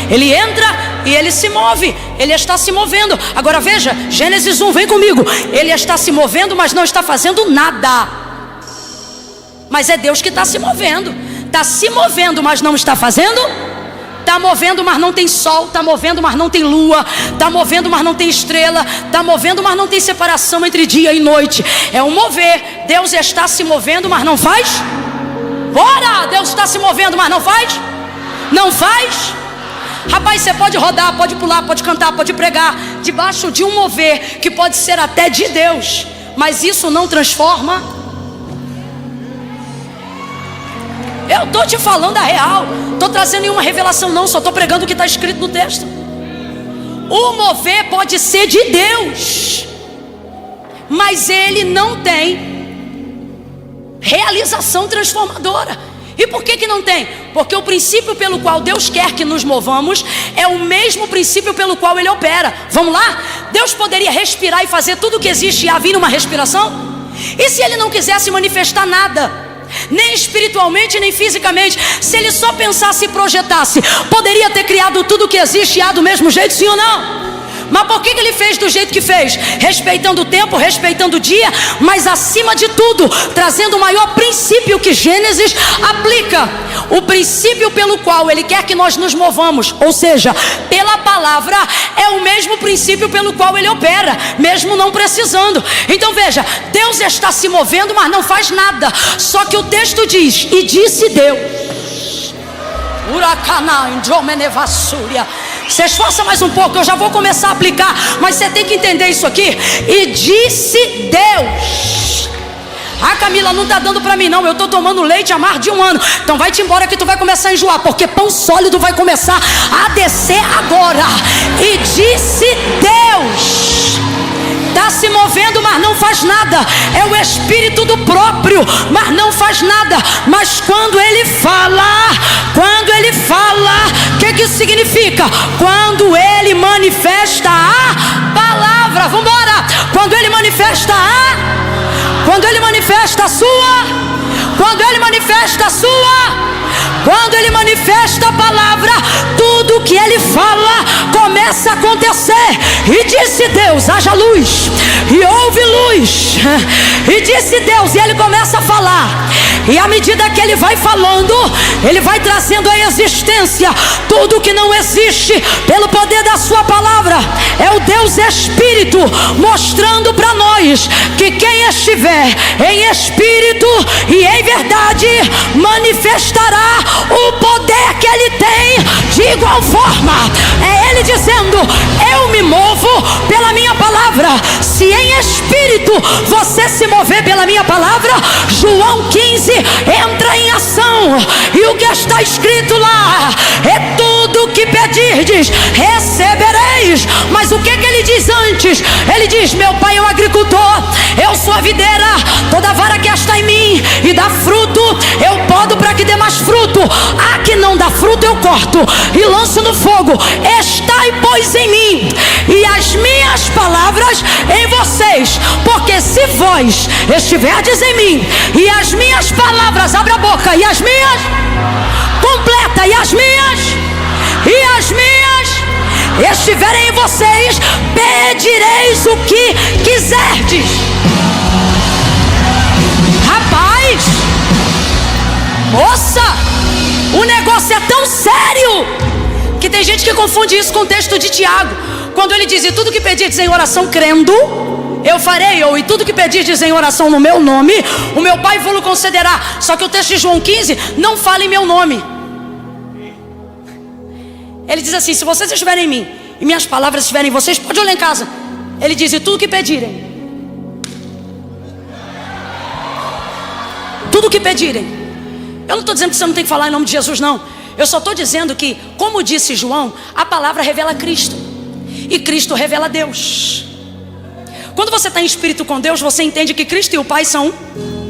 ele entra e ele se move, ele está se movendo. Agora veja, Gênesis 1, vem comigo, ele está se movendo, mas não está fazendo nada. Mas é Deus que está se movendo, está se movendo, mas não está fazendo. Está movendo, mas não tem sol. Está movendo, mas não tem lua. Está movendo, mas não tem estrela. Está movendo, mas não tem separação entre dia e noite. É um mover. Deus está se movendo, mas não faz. Bora! Deus está se movendo, mas não faz. Não faz. Rapaz, você pode rodar, pode pular, pode cantar, pode pregar debaixo de um mover que pode ser até de Deus, mas isso não transforma. Eu estou te falando a real, estou trazendo nenhuma revelação não, só estou pregando o que está escrito no texto. O mover pode ser de Deus, mas ele não tem realização transformadora. E por que não tem? Porque o princípio pelo qual Deus quer que nos movamos é o mesmo princípio pelo qual ele opera. Vamos lá? Deus poderia respirar e fazer tudo o que existe e havia numa respiração? E se ele não quisesse manifestar nada, nem espiritualmente, nem fisicamente, se ele só pensasse e projetasse, poderia ter criado tudo que existe e há do mesmo jeito, sim ou não? Mas por que ele fez do jeito que fez? Respeitando o tempo, respeitando o dia, mas acima de tudo, trazendo o maior princípio que Gênesis aplica. O princípio pelo qual ele quer que nós nos movamos, ou seja, pela palavra, é o mesmo princípio pelo qual ele opera, mesmo não precisando. Então veja, Deus está se movendo, mas não faz nada. Só que o texto diz, e disse Deus, você esforça mais um pouco, eu já vou começar a aplicar, mas você tem que entender isso aqui. E disse Deus. Ah, Camila, não está dando para mim não, eu estou tomando leite há mais de um ano. Então vai-te embora que tu vai começar a enjoar, porque pão sólido vai começar a descer agora. E disse Deus. Está se movendo, mas não faz nada. É o Espírito do próprio, mas não faz nada. Mas quando ele fala, o que isso significa? Quando ele manifesta a palavra, vamos embora. Quando ele manifesta quando ele manifesta a sua, quando ele manifesta a sua, quando ele manifesta a palavra, tudo que ele fala começa a acontecer. E disse Deus, haja luz, e houve luz. E disse Deus, e ele começa a falar. E à medida que ele vai falando, ele vai trazendo à existência tudo que não existe pelo poder da sua palavra. É o Deus Espírito mostrando para nós que quem estiver em espírito e em verdade manifestará o poder que ele tem de igual forma. É ele dizendo, eu me movo pela minha palavra. Se em espírito você se mover pela minha palavra, João 15 entra em ação. E o que está escrito lá é tudo tudo que pedirdes, recebereis. Mas o que ele diz antes? Ele diz: meu pai é o agricultor, eu sou a videira, toda vara que está em mim e dá fruto, eu podo para que dê mais fruto. A que não dá fruto eu corto e lanço no fogo. Estai, pois, em mim, e as minhas palavras em vocês, porque se vós estiverdes em mim, e as minhas palavras, abre a boca, e as minhas, completa, e as minhas estiverem em vocês, pedireis o que quiserdes. Rapaz, moça, o negócio é tão sério que tem gente que confunde isso com o texto de Tiago, quando ele diz: e tudo que pedirdes em oração crendo, eu farei. Ou: e tudo que pedirdes em oração no meu nome, o meu Pai vos concederá. Só que o texto de João 15 não fala em meu nome. Ele diz assim: se vocês estiverem em mim e minhas palavras estiverem em vocês, pode olhar em casa. Ele diz: e tudo que pedirem, tudo que pedirem. Eu não estou dizendo que você não tem que falar em nome de Jesus, não. Eu só estou dizendo que, como disse João, a palavra revela Cristo, e Cristo revela Deus. Quando você está em espírito com Deus, você entende que Cristo e o Pai são um.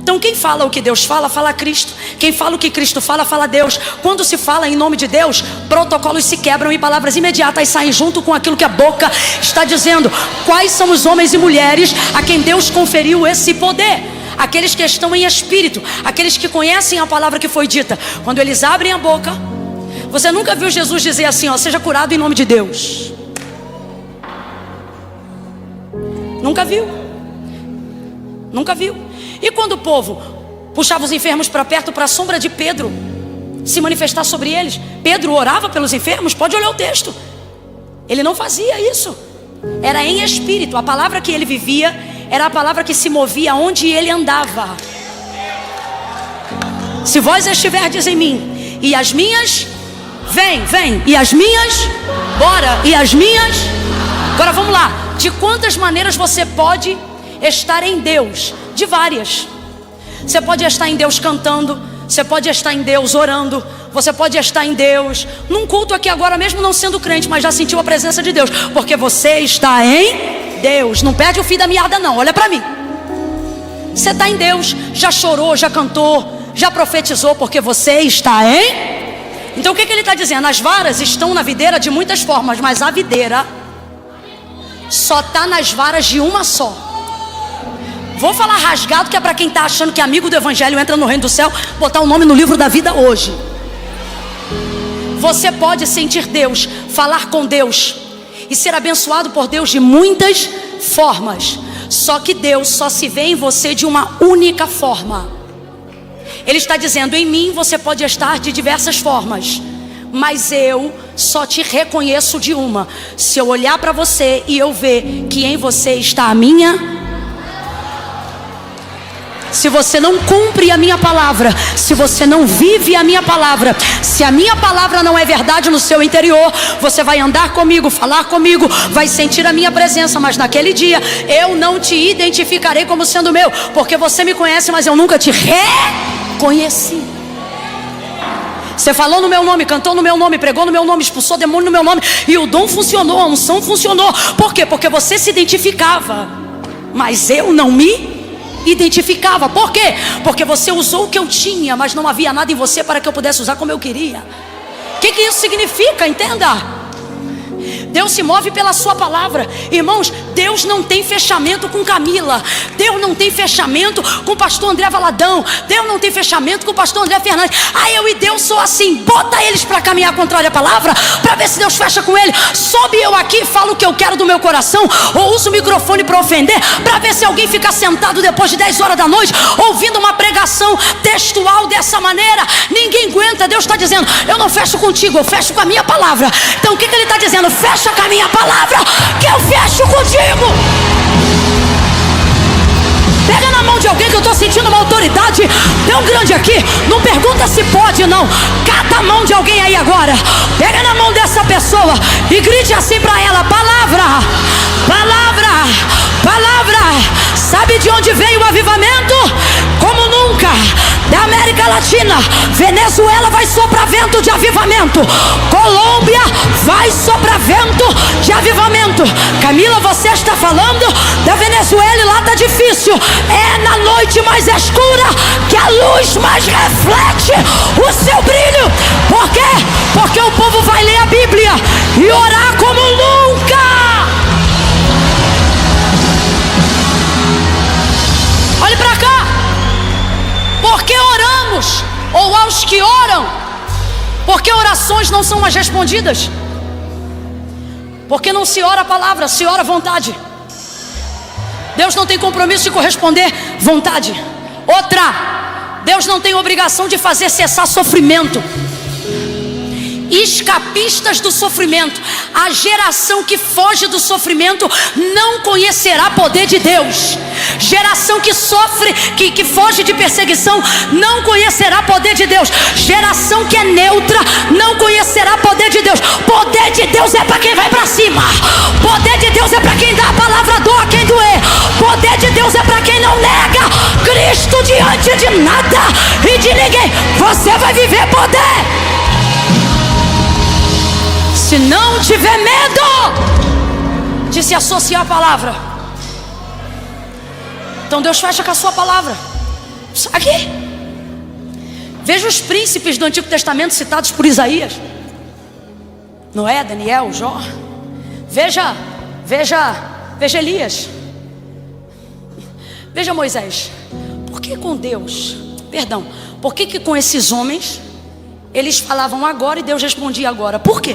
Então quem fala o que Deus fala, fala Cristo. Quem fala o que Cristo fala, fala Deus. Quando se fala em nome de Deus, protocolos se quebram e palavras imediatas saem junto com aquilo que a boca está dizendo. Quais são os homens e mulheres a quem Deus conferiu esse poder? Aqueles que estão em espírito, aqueles que conhecem a palavra que foi dita. Quando eles abrem a boca, você nunca viu Jesus dizer assim: ó, seja curado em nome de Deus. Nunca viu. Nunca viu. E quando o povo puxava os enfermos para perto, para a sombra de Pedro se manifestar sobre eles, Pedro orava pelos enfermos? Pode olhar o texto. Ele não fazia isso. Era em espírito. A palavra que ele vivia era a palavra que se movia onde ele andava. Se vós estiverdes em mim, e as minhas, vem, e as minhas, bora, e as minhas. Agora vamos lá. De quantas maneiras você pode estar em Deus? De várias. Você pode estar em Deus cantando, você pode estar em Deus orando, você pode estar em Deus num culto aqui agora, mesmo não sendo crente, mas já sentiu a presença de Deus, porque você está em Deus. Não perde o fio da meada, não. Olha para mim. Você está em Deus, já chorou, já cantou, já profetizou, porque você está em. Então o que ele está dizendo? As varas estão na videira de muitas formas, mas a videira só está nas varas de uma só. Vou falar rasgado, que é para quem está achando que amigo do evangelho entra no reino do céu, botar o nome no livro da vida hoje. Você pode sentir Deus, falar com Deus e ser abençoado por Deus de muitas formas. Só que Deus só se vê em você de uma única forma. Ele está dizendo: em mim você pode estar de diversas formas, mas eu só te reconheço de uma. Se eu olhar para você e eu ver que em você está a minha. Se você não cumpre a minha palavra, se você não vive a minha palavra, se a minha palavra não é verdade no seu interior, você vai andar comigo, falar comigo, vai sentir a minha presença, mas naquele dia eu não te identificarei como sendo meu, porque você me conhece, mas eu nunca te reconheci. Você falou no meu nome, cantou no meu nome, pregou no meu nome, expulsou demônio no meu nome, e o dom funcionou, a unção funcionou. Por quê? Porque você se identificava, mas eu não me identificava. Por quê? Porque você usou o que eu tinha, mas não havia nada em você para que eu pudesse usar como eu queria. O que isso significa? Entenda. Deus se move pela sua palavra. Irmãos, Deus não tem fechamento com Camila. Deus não tem fechamento com o pastor André Valadão. Deus não tem fechamento com o pastor André Fernandes. Eu e Deus sou assim. Bota eles para caminhar contrário à palavra, para ver se Deus fecha com ele. Sobe eu aqui, falo o que eu quero do meu coração, ou uso o microfone para ofender, para ver se alguém fica sentado depois de 10 horas da noite ouvindo uma pregação textual dessa maneira. Ninguém aguenta. Deus está dizendo: eu não fecho contigo, eu fecho com a minha palavra. Então o que ele está dizendo? Fecha com a minha palavra, que eu fecho contigo. Pega na mão de alguém, que eu estou sentindo uma autoridade tão grande aqui. Não pergunta se pode, não. Cata a mão de alguém aí agora. Pega na mão dessa pessoa e grite assim para ela: palavra, palavra, palavra. Sabe de onde veio o avivamento? Como nunca. Da América Latina, Venezuela vai soprar vento de avivamento. Colômbia vai soprar vento de avivamento. Camila, você está falando da Venezuela e lá está difícil. É na noite mais escura que a luz mais reflete o seu brilho. Por quê? Porque o povo vai ler a Bíblia e orar como nunca. Olhe para cá. Porque oramos, ou aos que oram, porque orações não são mais respondidas. Porque não se ora a palavra, se ora a vontade. Deus não tem compromisso de corresponder vontade. Outra, Deus não tem obrigação de fazer cessar sofrimento. Escapistas do sofrimento, a geração que foge do sofrimento não conhecerá poder de Deus. Geração que sofre, que foge de perseguição, não conhecerá poder de Deus. Geração que é neutra, não conhecerá poder de Deus. Poder de Deus é para quem vai para cima. Poder de Deus é para quem dá a palavra dor a quem doer. Poder de Deus é para quem não nega Cristo diante de nada e de ninguém. Você vai viver poder. Se não tiver medo de se associar à palavra, então Deus fecha com a sua palavra. Aqui, veja os príncipes do Antigo Testamento citados por Isaías: Noé, Daniel, Jó. Veja Elias. Veja Moisés. Por que com Deus, por que com esses homens eles falavam agora e Deus respondia agora? Por quê?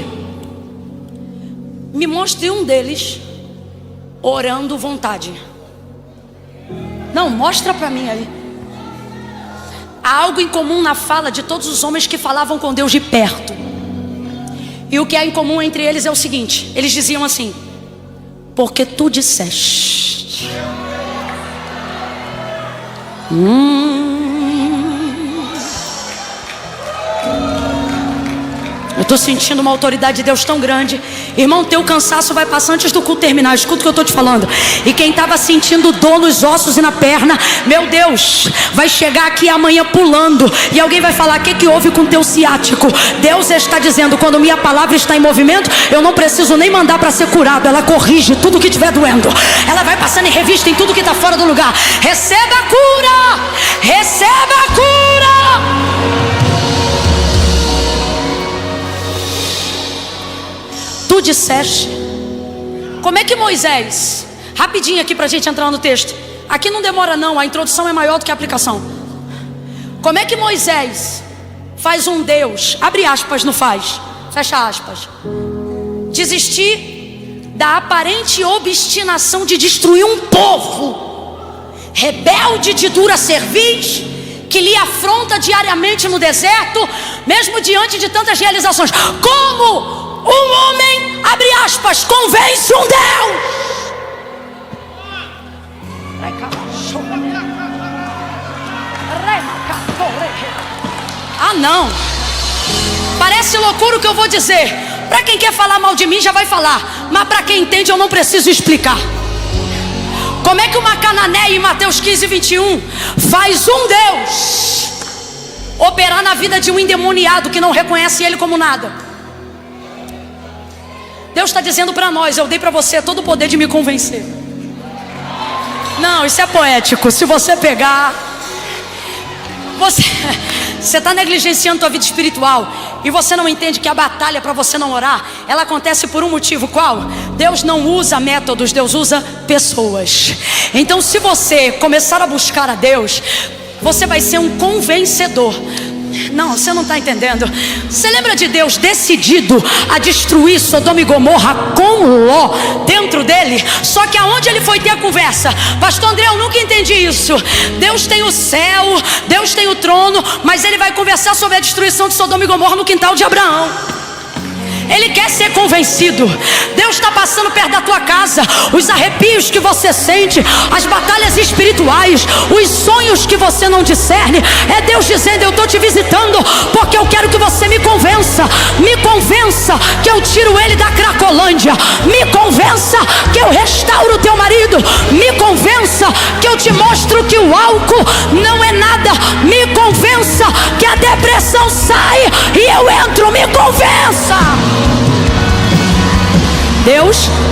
Me mostre um deles orando vontade. Não, mostra para mim aí. Há algo em comum na fala de todos os homens que falavam com Deus de perto. E o que há em comum entre eles é o seguinte: eles diziam assim: porque tu disseste. Eu estou sentindo uma autoridade de Deus tão grande. Irmão, teu cansaço vai passar antes do culto terminar. Escuta o que eu estou te falando. E quem estava sentindo dor nos ossos e na perna, meu Deus, vai chegar aqui amanhã pulando. E alguém vai falar: o que houve com teu ciático? Deus está dizendo: quando minha palavra está em movimento, eu não preciso nem mandar para ser curado. Ela corrige tudo que estiver doendo. Ela vai passando em revista em tudo que está fora do lugar. Receba a cura. Receba a cura. Tu disseste. Como é que Moisés, rapidinho aqui para a gente entrar no texto, aqui não demora não, a introdução é maior do que a aplicação. Como é que Moisés faz um Deus, abre aspas, não faz, fecha aspas, desistir da aparente obstinação de destruir um povo rebelde de dura cerviz, que lhe afronta diariamente no deserto, mesmo diante de tantas realizações? Como um homem, abre aspas, convence um Deus? Ah, não. Parece loucura o que eu vou dizer. Para quem quer falar mal de mim já vai falar, mas para quem entende eu não preciso explicar. Como é que uma cananeia em Mateus 15, 21 faz um Deus operar na vida de um endemoniado que não reconhece ele como nada? Deus está dizendo para nós: eu dei para você todo o poder de me convencer. Não, isso é poético. Se você pegar, você está negligenciando a tua vida espiritual. E você não entende que a batalha para você não orar, ela acontece por um motivo. Qual? Deus não usa métodos, Deus usa pessoas. Então se você começar a buscar a Deus, você vai ser um convencedor. Não, você não está entendendo. Você lembra de Deus decidido a destruir Sodoma e Gomorra com Ló dentro dele? Só que aonde ele foi ter a conversa? Pastor André, eu nunca entendi isso. Deus tem o céu, Deus tem o trono, mas ele vai conversar sobre a destruição de Sodoma e Gomorra no quintal de Abraão. Ele quer ser convencido. Deus está passando perto da tua casa. Os arrepios que você sente, as batalhas espirituais, os sonhos que você não discerne, é Deus dizendo: eu estou te visitando porque eu quero que você me convença. Me convença que eu tiro ele da Cracolândia. Me convença que eu restauro o teu marido. Me convença que eu te mostro que o álcool não é nada. Me convença convença que a depressão sai e eu entro, me convença.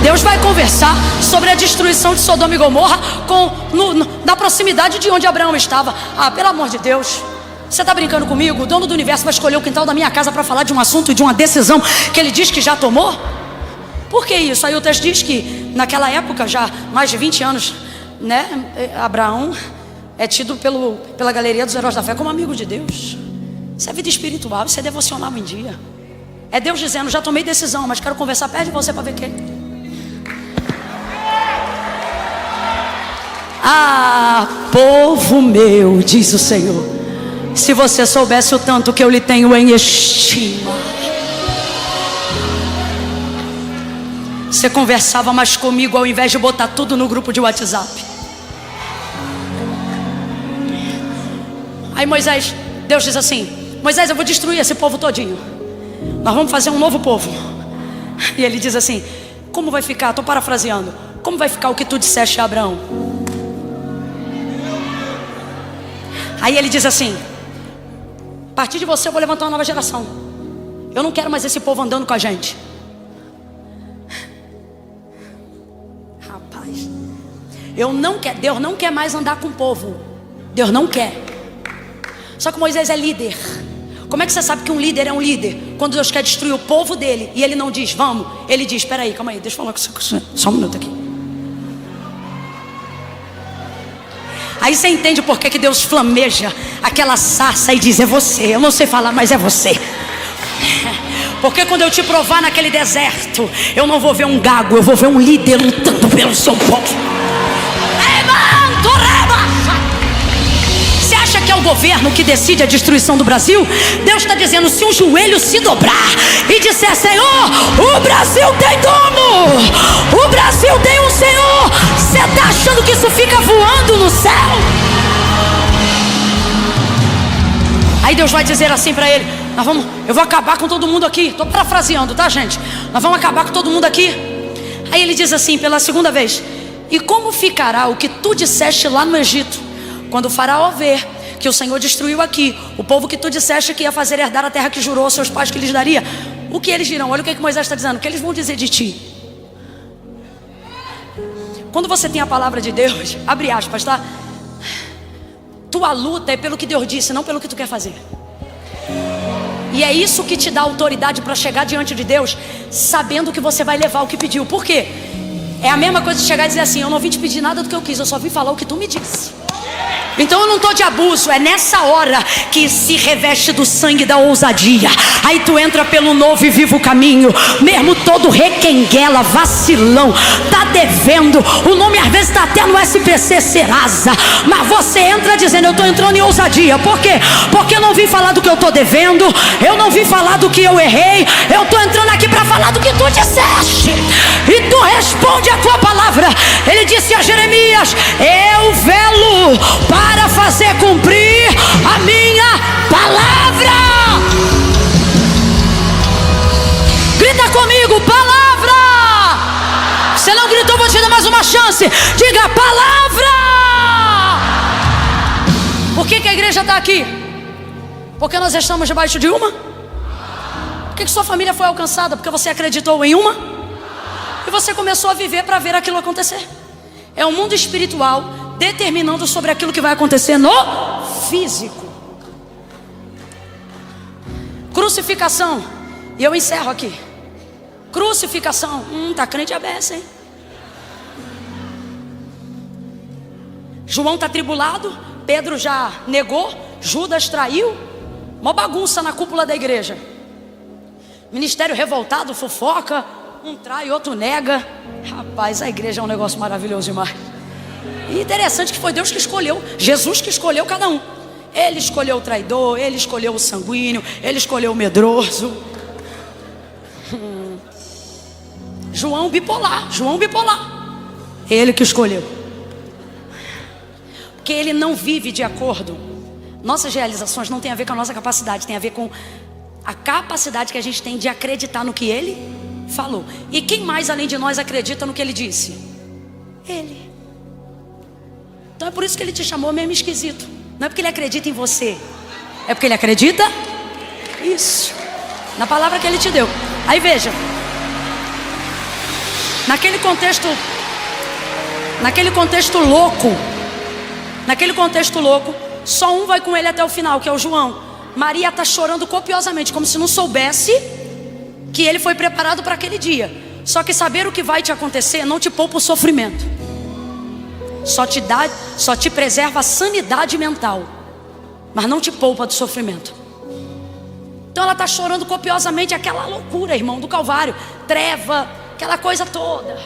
Deus vai conversar sobre a destruição de Sodoma e Gomorra na proximidade de onde Abraão estava. Ah, pelo amor de Deus, você está brincando comigo? O dono do universo vai escolher o quintal da minha casa para falar de um assunto e de uma decisão que ele diz que já tomou? Por que isso? Aí o texto diz que naquela época, já mais de 20 anos, né, Abraão é tido pela galeria dos heróis da fé como amigo de Deus. Isso é vida espiritual, isso é devocional em dia. É Deus dizendo, já tomei decisão, mas quero conversar perto de você para ver quem. Ah, povo meu, diz o Senhor, se você soubesse o tanto que eu lhe tenho em estima. Você conversava mais comigo ao invés de botar tudo no grupo de WhatsApp. Aí Deus diz assim, Moisés, eu vou destruir esse povo todinho. Nós vamos fazer um novo povo. E ele diz assim, como vai ficar? Estou parafraseando. Como vai ficar o que tu disseste a Abraão? Aí ele diz assim, a partir de você eu vou levantar uma nova geração. Eu não quero mais esse povo andando com a gente. Rapaz, Deus não quer mais andar com o povo. Deus não quer. Só que Moisés é líder. Como é que você sabe que um líder é um líder? Quando Deus quer destruir o povo dele e ele não diz, vamos. Ele diz, espera aí, calma aí, deixa eu falar com você. Só um minuto aqui. Aí você entende por que Deus flameja aquela sarça e diz, é você. Eu não sei falar, mas é você. Porque quando eu te provar naquele deserto, eu não vou ver um gago, eu vou ver um líder lutando pelo seu povo. Você acha que é o governo que decide a destruição do Brasil? Deus está dizendo, se um joelho se dobrar e disser, Senhor, o Brasil tem dono, o Brasil tem um Senhor. Você está achando que isso fica voando no céu? Aí Deus vai dizer assim para ele, eu vou acabar com todo mundo aqui. Estou parafraseando, tá, gente? Nós vamos acabar com todo mundo aqui. Aí ele diz assim, pela segunda vez, e como ficará o que tu disseste lá no Egito? Quando o faraó ver que o Senhor destruiu aqui o povo que tu disseste que ia fazer herdar a terra que jurou aos seus pais que lhes daria, o que eles dirão? Olha o que Moisés está dizendo, o que eles vão dizer de ti? Quando você tem a palavra de Deus, abre aspas, tá? Tua luta é pelo que Deus disse, não pelo que tu quer fazer. E é isso que te dá autoridade para chegar diante de Deus, sabendo que você vai levar o que pediu. Por quê? É a mesma coisa de chegar e dizer assim, eu não vim te pedir nada do que eu quis, eu só vim falar o que tu me disse. Então eu não estou de abuso, é nessa hora que se reveste do sangue da ousadia. Aí tu entra pelo novo e vivo caminho, mesmo todo requenguela, vacilão, tá devendo, o nome às vezes está até no SPC Serasa, mas você entra dizendo, eu estou entrando em ousadia. Por quê? Porque eu não vim falar do que eu estou devendo, eu não vim falar do que eu errei, eu estou entrando aqui para falar do que tu disseste. E tu responde a tua palavra. Ele disse a Jeremias, eu velo para fazer cumprir a minha palavra. Grita comigo, palavra. Se não gritou, vou te dar mais uma chance. Diga palavra. Por que a igreja está aqui? Porque nós estamos debaixo de uma? Por que sua família foi alcançada? Porque você acreditou em uma? E você começou a viver para ver aquilo acontecer. É o mundo espiritual determinando sobre aquilo que vai acontecer no físico. Crucificação. E eu encerro aqui. Crucificação. Tá crente a beça, hein? João tá tribulado. Pedro já negou. Judas traiu. Uma bagunça na cúpula da igreja. Ministério revoltado, fofoca. Um trai, outro nega. Rapaz, a igreja é um negócio maravilhoso demais. E interessante que foi Deus que escolheu, Jesus que escolheu cada um. Ele escolheu o traidor, ele escolheu o sanguíneo, ele escolheu o medroso. João bipolar. Ele que escolheu. Porque ele não vive de acordo. Nossas realizações não tem a ver com a nossa capacidade, tem a ver com a capacidade que a gente tem de acreditar no que ele falou. E quem mais além de nós acredita no que ele disse? Ele. Então é por isso que ele te chamou mesmo esquisito. Não é porque ele acredita em você, É porque ele acredita? Isso. Na palavra que ele te deu. Aí veja. Naquele contexto louco, só um vai com ele até o final, que é o João. Maria está chorando copiosamente, como se não soubesse que ele foi preparado para aquele dia. Só que saber o que vai te acontecer não te poupa o sofrimento. Só te preserva a sanidade mental, mas não te poupa do sofrimento. Então ela está chorando copiosamente, aquela loucura, irmão, do Calvário. Treva, aquela coisa toda.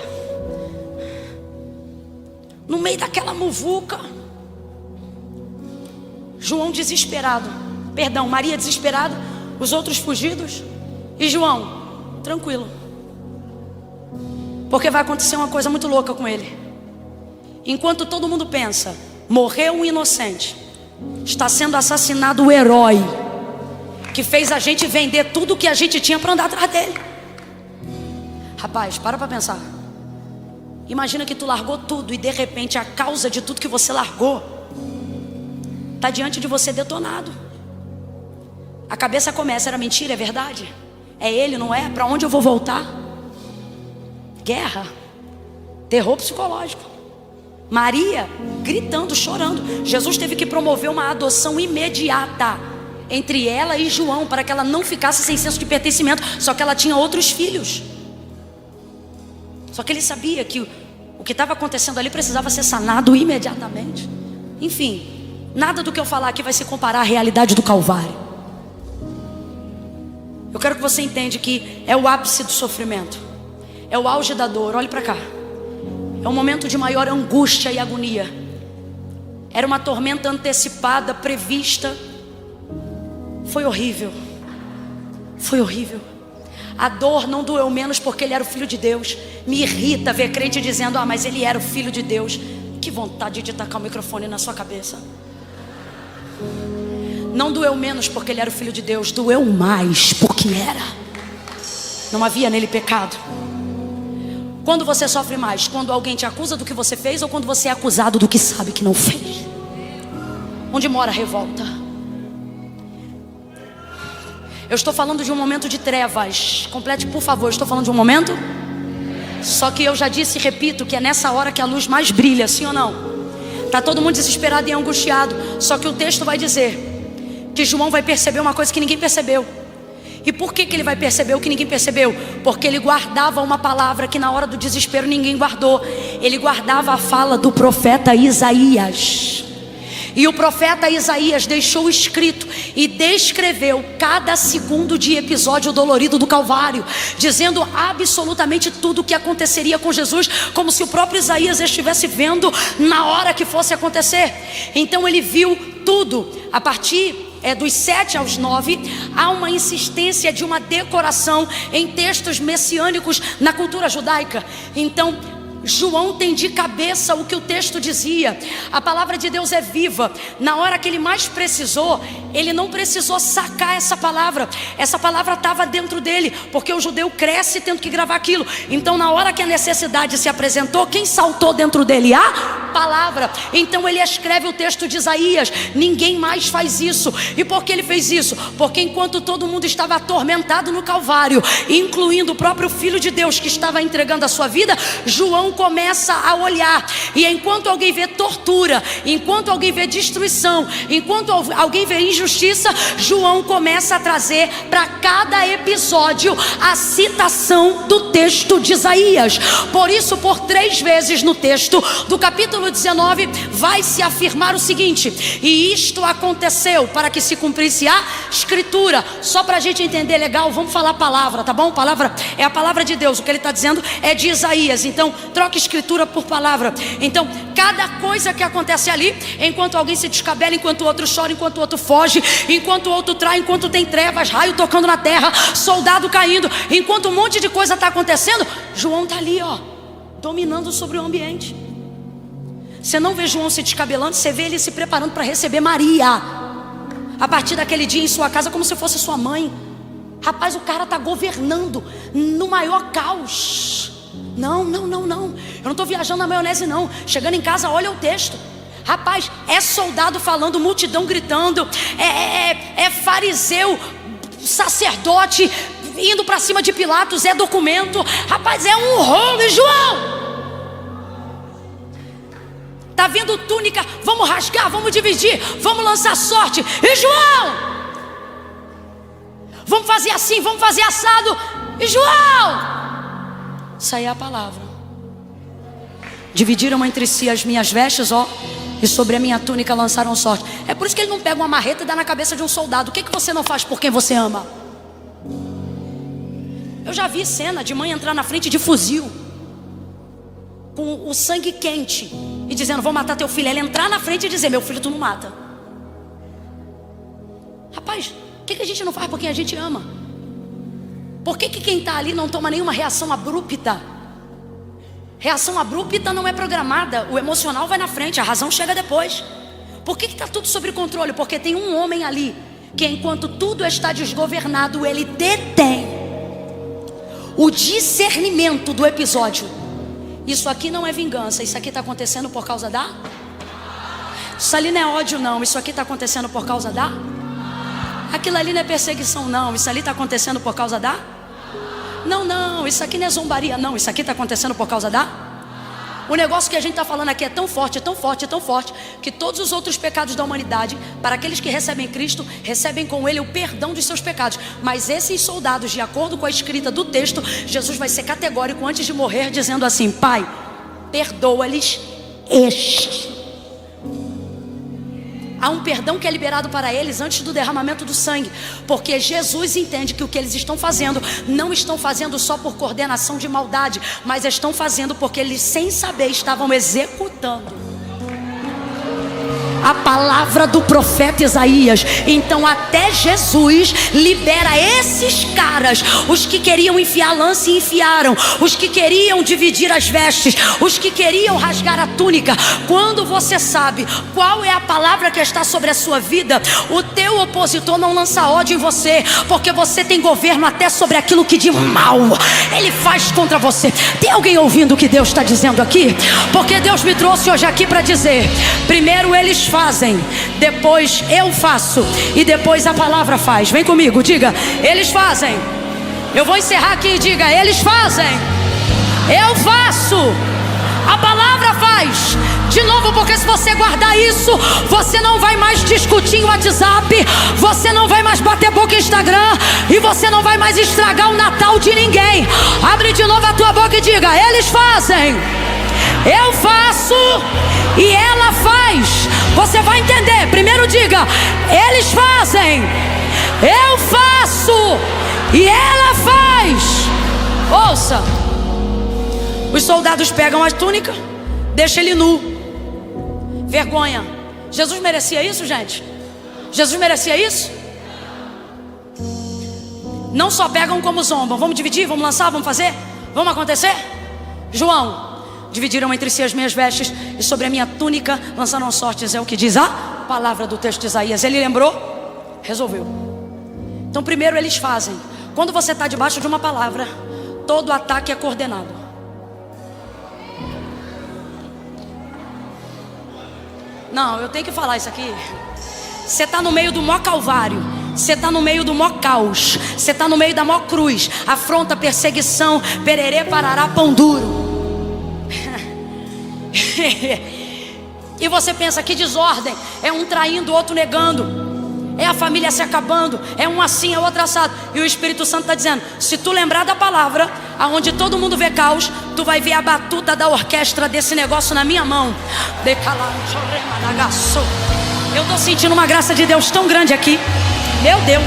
No meio daquela muvuca, João desesperado. Perdão, Maria desesperada, os outros fugidos. E João, tranquilo. Porque vai acontecer uma coisa muito louca com ele. Enquanto todo mundo pensa, morreu um inocente, está sendo assassinado o herói que fez a gente vender tudo que a gente tinha para andar atrás dele. Rapaz, para pensar. Imagina que tu largou tudo e de repente a causa de tudo que você largou está diante de você detonado. A cabeça começa, era mentira, é verdade? É ele, não é? Para onde eu vou voltar? Guerra, terror psicológico. Maria gritando, chorando. Jesus teve que promover uma adoção imediata entre ela e João, para que ela não ficasse sem senso de pertencimento. Só que ela tinha outros filhos. Só que ele sabia que o que estava acontecendo ali precisava ser sanado imediatamente. Enfim, nada do que eu falar aqui vai se comparar à realidade do Calvário. Eu quero que você entenda que é o ápice do sofrimento, é o auge da dor. Olhe para cá. É um momento de maior angústia e agonia. Era uma tormenta antecipada, prevista. Foi horrível. Foi horrível. A dor não doeu menos porque ele era o filho de Deus. Me irrita ver crente dizendo: ah, mas ele era o filho de Deus. Que vontade de tacar o microfone na sua cabeça. Não doeu menos porque ele era o filho de Deus. Doeu mais porque era. Não havia nele pecado. Quando você sofre mais? Quando alguém te acusa do que você fez, ou quando você é acusado do que sabe que não fez? Onde mora a revolta? Eu estou falando de um momento de trevas. Complete, por favor. Estou falando de um momento. Só que eu já disse e repito que é nessa hora que a luz mais brilha, sim ou não? Está todo mundo desesperado e angustiado. Só que o texto vai dizer que João vai perceber uma coisa que ninguém percebeu. E por que ele vai perceber o que ninguém percebeu? Porque ele guardava uma palavra que na hora do desespero ninguém guardou. Ele guardava a fala do profeta Isaías. E o profeta Isaías deixou escrito e descreveu cada segundo de episódio dolorido do Calvário, dizendo absolutamente tudo o que aconteceria com Jesus, como se o próprio Isaías estivesse vendo na hora que fosse acontecer. Então ele viu tudo. A partir dos 7 aos 9, há uma insistência de uma decoração em textos messiânicos na cultura judaica. Então João tem de cabeça o que o texto dizia. A palavra de Deus é viva. Na hora que ele mais precisou, ele não precisou sacar essa palavra. Essa palavra estava dentro dele, porque o judeu cresce tendo que gravar aquilo. Então na hora que a necessidade se apresentou, quem saltou dentro dele? A palavra. Então ele escreve o texto de Isaías. Ninguém mais faz isso. E por que ele fez isso? Porque enquanto todo mundo estava atormentado no Calvário, incluindo o próprio Filho de Deus que estava entregando a sua vida, João começa a olhar. E enquanto alguém vê tortura, enquanto alguém vê destruição, enquanto alguém vê injustiça, João começa a trazer para cada episódio a citação do texto de Isaías. Por isso, por 3 vezes no texto do capítulo 19 vai se afirmar o seguinte: e isto aconteceu para que se cumprisse a escritura. Só para a gente entender legal, vamos falar a palavra, tá bom? Palavra é a palavra de Deus. O que ele está dizendo é de Isaías. Então troca escritura por palavra. Então cada coisa que acontece ali, enquanto alguém se descabela, enquanto o outro chora, enquanto o outro foge, enquanto o outro trai, enquanto tem trevas, raio tocando na terra, soldado caindo, enquanto um monte de coisa está acontecendo, João está ali, ó, dominando sobre o ambiente. Você não vê João se descabelando, você vê ele se preparando para receber Maria a partir daquele dia em sua casa, como se fosse sua mãe. Rapaz, o cara está governando no maior caos. Não. Eu não estou viajando na maionese, não. Chegando em casa, olha o texto. Rapaz, é soldado falando, multidão gritando, é fariseu, sacerdote indo para cima de Pilatos, é documento. Rapaz, é um rolo. E João, tá vindo túnica, vamos rasgar, vamos dividir, vamos lançar sorte. E João, vamos fazer assim, vamos fazer assado. E João, isso aí é a palavra. Dividiram entre si as minhas vestes, ó, e sobre a minha túnica lançaram sorte. É por isso que ele não pega uma marreta e dá na cabeça de um soldado. O que você não faz por quem você ama? Eu já vi cena de mãe entrar na frente de fuzil, com o sangue quente, e dizendo, vou matar teu filho. Ela entrar na frente e dizer, meu filho tu não mata. Rapaz, o que a gente não faz por quem a gente ama? Por que quem está ali não toma nenhuma reação abrupta? Reação abrupta não é programada. O emocional vai na frente, a razão chega depois. Por que está tudo sob controle? Porque tem um homem ali que enquanto tudo está desgovernado, ele detém o discernimento do episódio. Isso aqui não é vingança, isso aqui está acontecendo por causa da... Isso ali não é ódio não, isso aqui está acontecendo por causa da... Aquilo ali não é perseguição não, isso ali está acontecendo por causa da... Não, isso aqui não é zombaria não, isso aqui está acontecendo por causa da... O negócio que a gente está falando aqui é tão forte, que todos os outros pecados da humanidade, para aqueles que recebem Cristo, recebem com Ele o perdão dos seus pecados. Mas esses soldados, de acordo com a escrita do texto, Jesus vai ser categórico antes de morrer, dizendo assim, Pai, perdoa-lhes este. Há um perdão que é liberado para eles antes do derramamento do sangue, porque Jesus entende que o que eles estão fazendo, não estão fazendo só por coordenação de maldade, mas estão fazendo porque eles sem saber estavam executando a palavra do profeta Isaías. Então até Jesus libera esses caras. Os que queriam enfiar lança e enfiaram, os que queriam dividir as vestes, os que queriam rasgar a túnica. Quando você sabe qual é a palavra que está sobre a sua vida, o teu opositor não lança ódio em você, porque você tem governo até sobre aquilo que de mal ele faz contra você. Tem alguém ouvindo o que Deus está dizendo aqui? Porque Deus me trouxe hoje aqui para dizer, primeiro eles fazem, depois eu faço, e depois a palavra faz. Vem comigo, diga, eles fazem. Eu vou encerrar aqui e diga, eles fazem, eu faço, a palavra faz. De novo, porque se você guardar isso, você não vai mais discutir em WhatsApp, você não vai mais bater boca em Instagram, e você não vai mais estragar o Natal de ninguém. Abre de novo a tua boca e diga, eles fazem, eu faço e ela faz. Você vai entender. Primeiro diga, eles fazem, eu faço e ela faz. Ouça, os soldados pegam a túnica, deixam ele nu. Vergonha. Jesus merecia isso, gente? Jesus merecia isso? Não só pegam como zombam. Vamos dividir, vamos lançar, vamos fazer, vamos acontecer. João, dividiram entre si as minhas vestes, e sobre a minha túnica lançaram sortes. É o que diz a palavra do texto de Isaías. Ele lembrou, resolveu. Então primeiro eles fazem. Quando você está debaixo de uma palavra, todo ataque é coordenado. Não, eu tenho que falar isso aqui. Você está no meio do maior calvário, você está no meio do maior caos, você está no meio da maior cruz, afronta, perseguição, pererê, parará, pão duro. E você pensa que desordem, é um traindo, o outro negando, é a família se acabando, é um assim, é outro assado. E o Espírito Santo está dizendo, se tu lembrar da palavra, aonde todo mundo vê caos, tu vai ver a batuta da orquestra desse negócio na minha mão. Eu estou sentindo uma graça de Deus tão grande aqui. Meu Deus.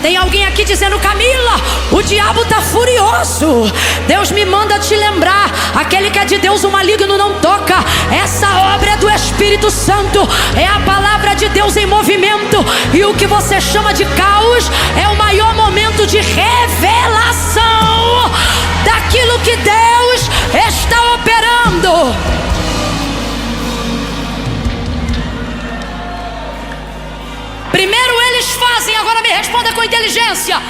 Tem alguém aqui dizendo, Camila, o diabo está furioso. Deus me manda te lembrar, aquele que é de Deus o maligno não toca. Essa obra é do Espírito Santo, é a palavra de Deus em movimento. E o que você chama de caos é o maior momento de revelação daquilo que Deus está operando. Primeiro eles fazem, agora me responda com inteligência.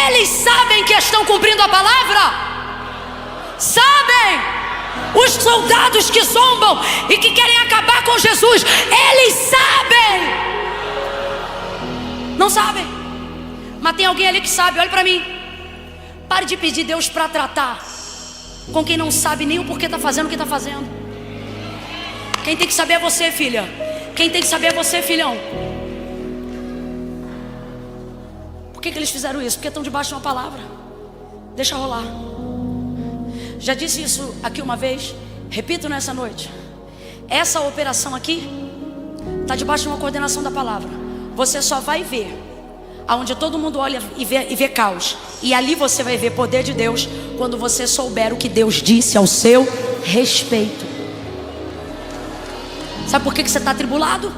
Eles sabem que estão cumprindo a palavra? Sabem? Os soldados que zombam e que querem acabar com Jesus, eles sabem. Não sabem? Mas tem alguém ali que sabe. Olha para mim. Pare de pedir Deus para tratar com quem não sabe nem o porquê está fazendo o que está fazendo. Quem tem que saber é você, filha. Quem tem que saber é você, filhão. Por que eles fizeram isso? Porque estão debaixo de uma palavra. Deixa rolar. Já disse isso aqui uma vez, repito nessa noite. Essa operação aqui está debaixo de uma coordenação da palavra. Você só vai ver aonde todo mundo olha e vê caos. E ali você vai ver poder de Deus quando você souber o que Deus disse ao seu respeito. Sabe por que você está atribulado?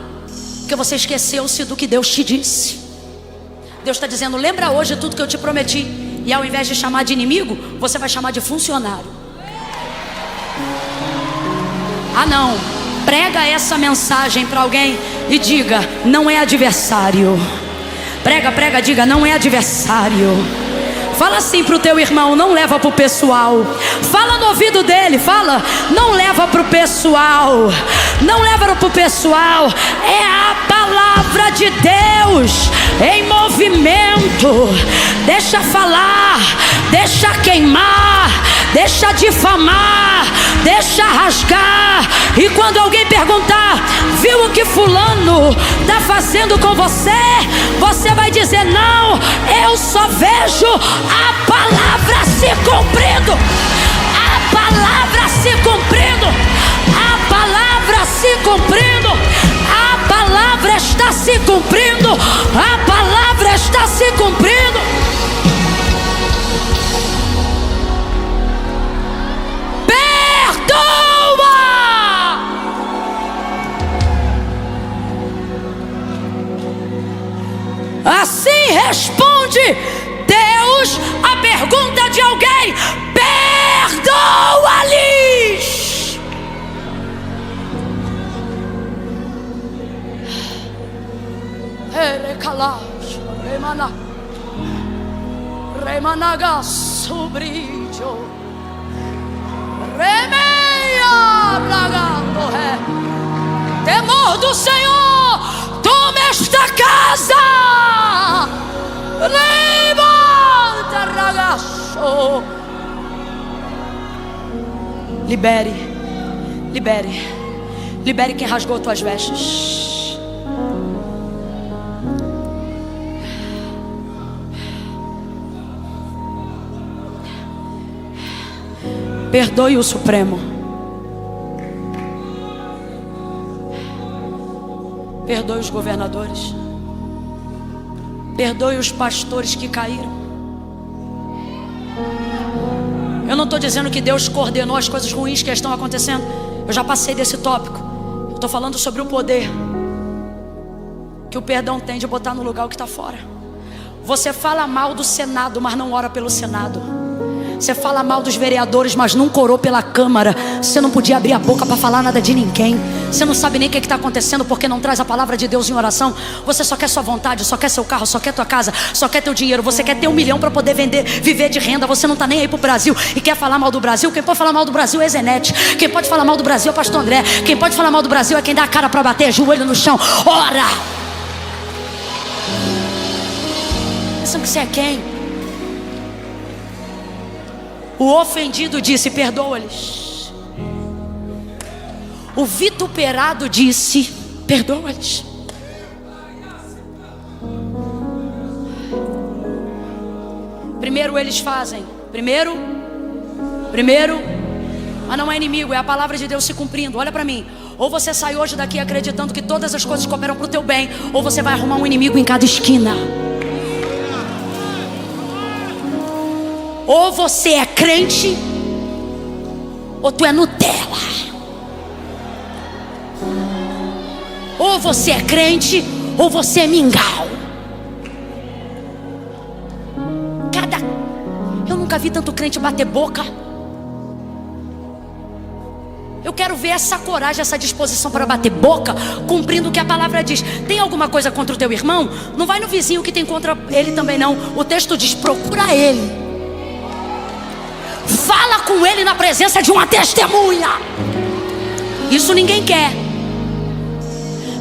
Porque você esqueceu-se do que Deus te disse. Deus está dizendo, lembra hoje tudo que eu te prometi. E ao invés de chamar de inimigo, você vai chamar de funcionário. Ah não, prega essa mensagem para alguém e diga, não é adversário. Prega, diga, não é adversário. Fala assim pro teu irmão, não leva pro pessoal. Fala no ouvido dele, fala, não leva pro pessoal. Não leva pro pessoal. É a palavra de Deus em movimento. Deixa falar, deixa queimar, deixa difamar, deixa rasgar. E quando alguém perguntar, viu o que fulano está fazendo com você? Você vai dizer, não, eu só vejo a palavra se cumprindo. A palavra se cumprindo. A palavra se cumprindo. A palavra está se cumprindo. A palavra está se cumprindo. Perdoa! Assim responde Deus a pergunta de alguém: perdoa-lhes. Remanaga sobrilho, remeia lagando ré. Temor do Senhor, toma esta casa. Levanta, ragaço. Libere, libere, libere quem rasgou tuas vestes. Perdoe o Supremo. Perdoe os governadores. Perdoe os pastores que caíram. Eu não estou dizendo que Deus coordenou as coisas ruins que estão acontecendo. Eu já passei desse tópico. Eu estou falando sobre o poder que o perdão tem de botar no lugar o que está fora. Você fala mal do Senado, mas não ora pelo Senado. Você fala mal dos vereadores, mas nunca orou pela Câmara. Você não podia abrir a boca para falar nada de ninguém. Você não sabe nem o que está acontecendo, porque não traz a palavra de Deus em oração. Você só quer sua vontade, só quer seu carro, só quer tua casa, só quer teu dinheiro. Você quer ter 1 milhão para poder vender, viver de renda. Você não está nem aí pro Brasil e quer falar mal do Brasil. Quem pode falar mal do Brasil é Zenete. Quem pode falar mal do Brasil é o pastor André. Quem pode falar mal do Brasil é quem dá a cara para bater, joelho no chão. Ora! Pensam que você é quem? O ofendido disse, perdoa-lhes. O vituperado disse, perdoa-lhes. Primeiro eles fazem. Primeiro, mas não é inimigo, é a palavra de Deus se cumprindo. Olha para mim. Ou você sai hoje daqui acreditando que todas as coisas cooperam para o teu bem, ou você vai arrumar um inimigo em cada esquina. Ou você é crente, ou tu é Nutella. Ou você é crente, ou você é mingau. Eu nunca vi tanto crente bater boca. Eu quero ver essa coragem, essa disposição para bater boca, cumprindo o que a palavra diz. Tem alguma coisa contra o teu irmão? Não vai no vizinho que tem contra ele também não. O texto diz, procura ele. fala com ele na presença de uma testemunha. Isso ninguém quer.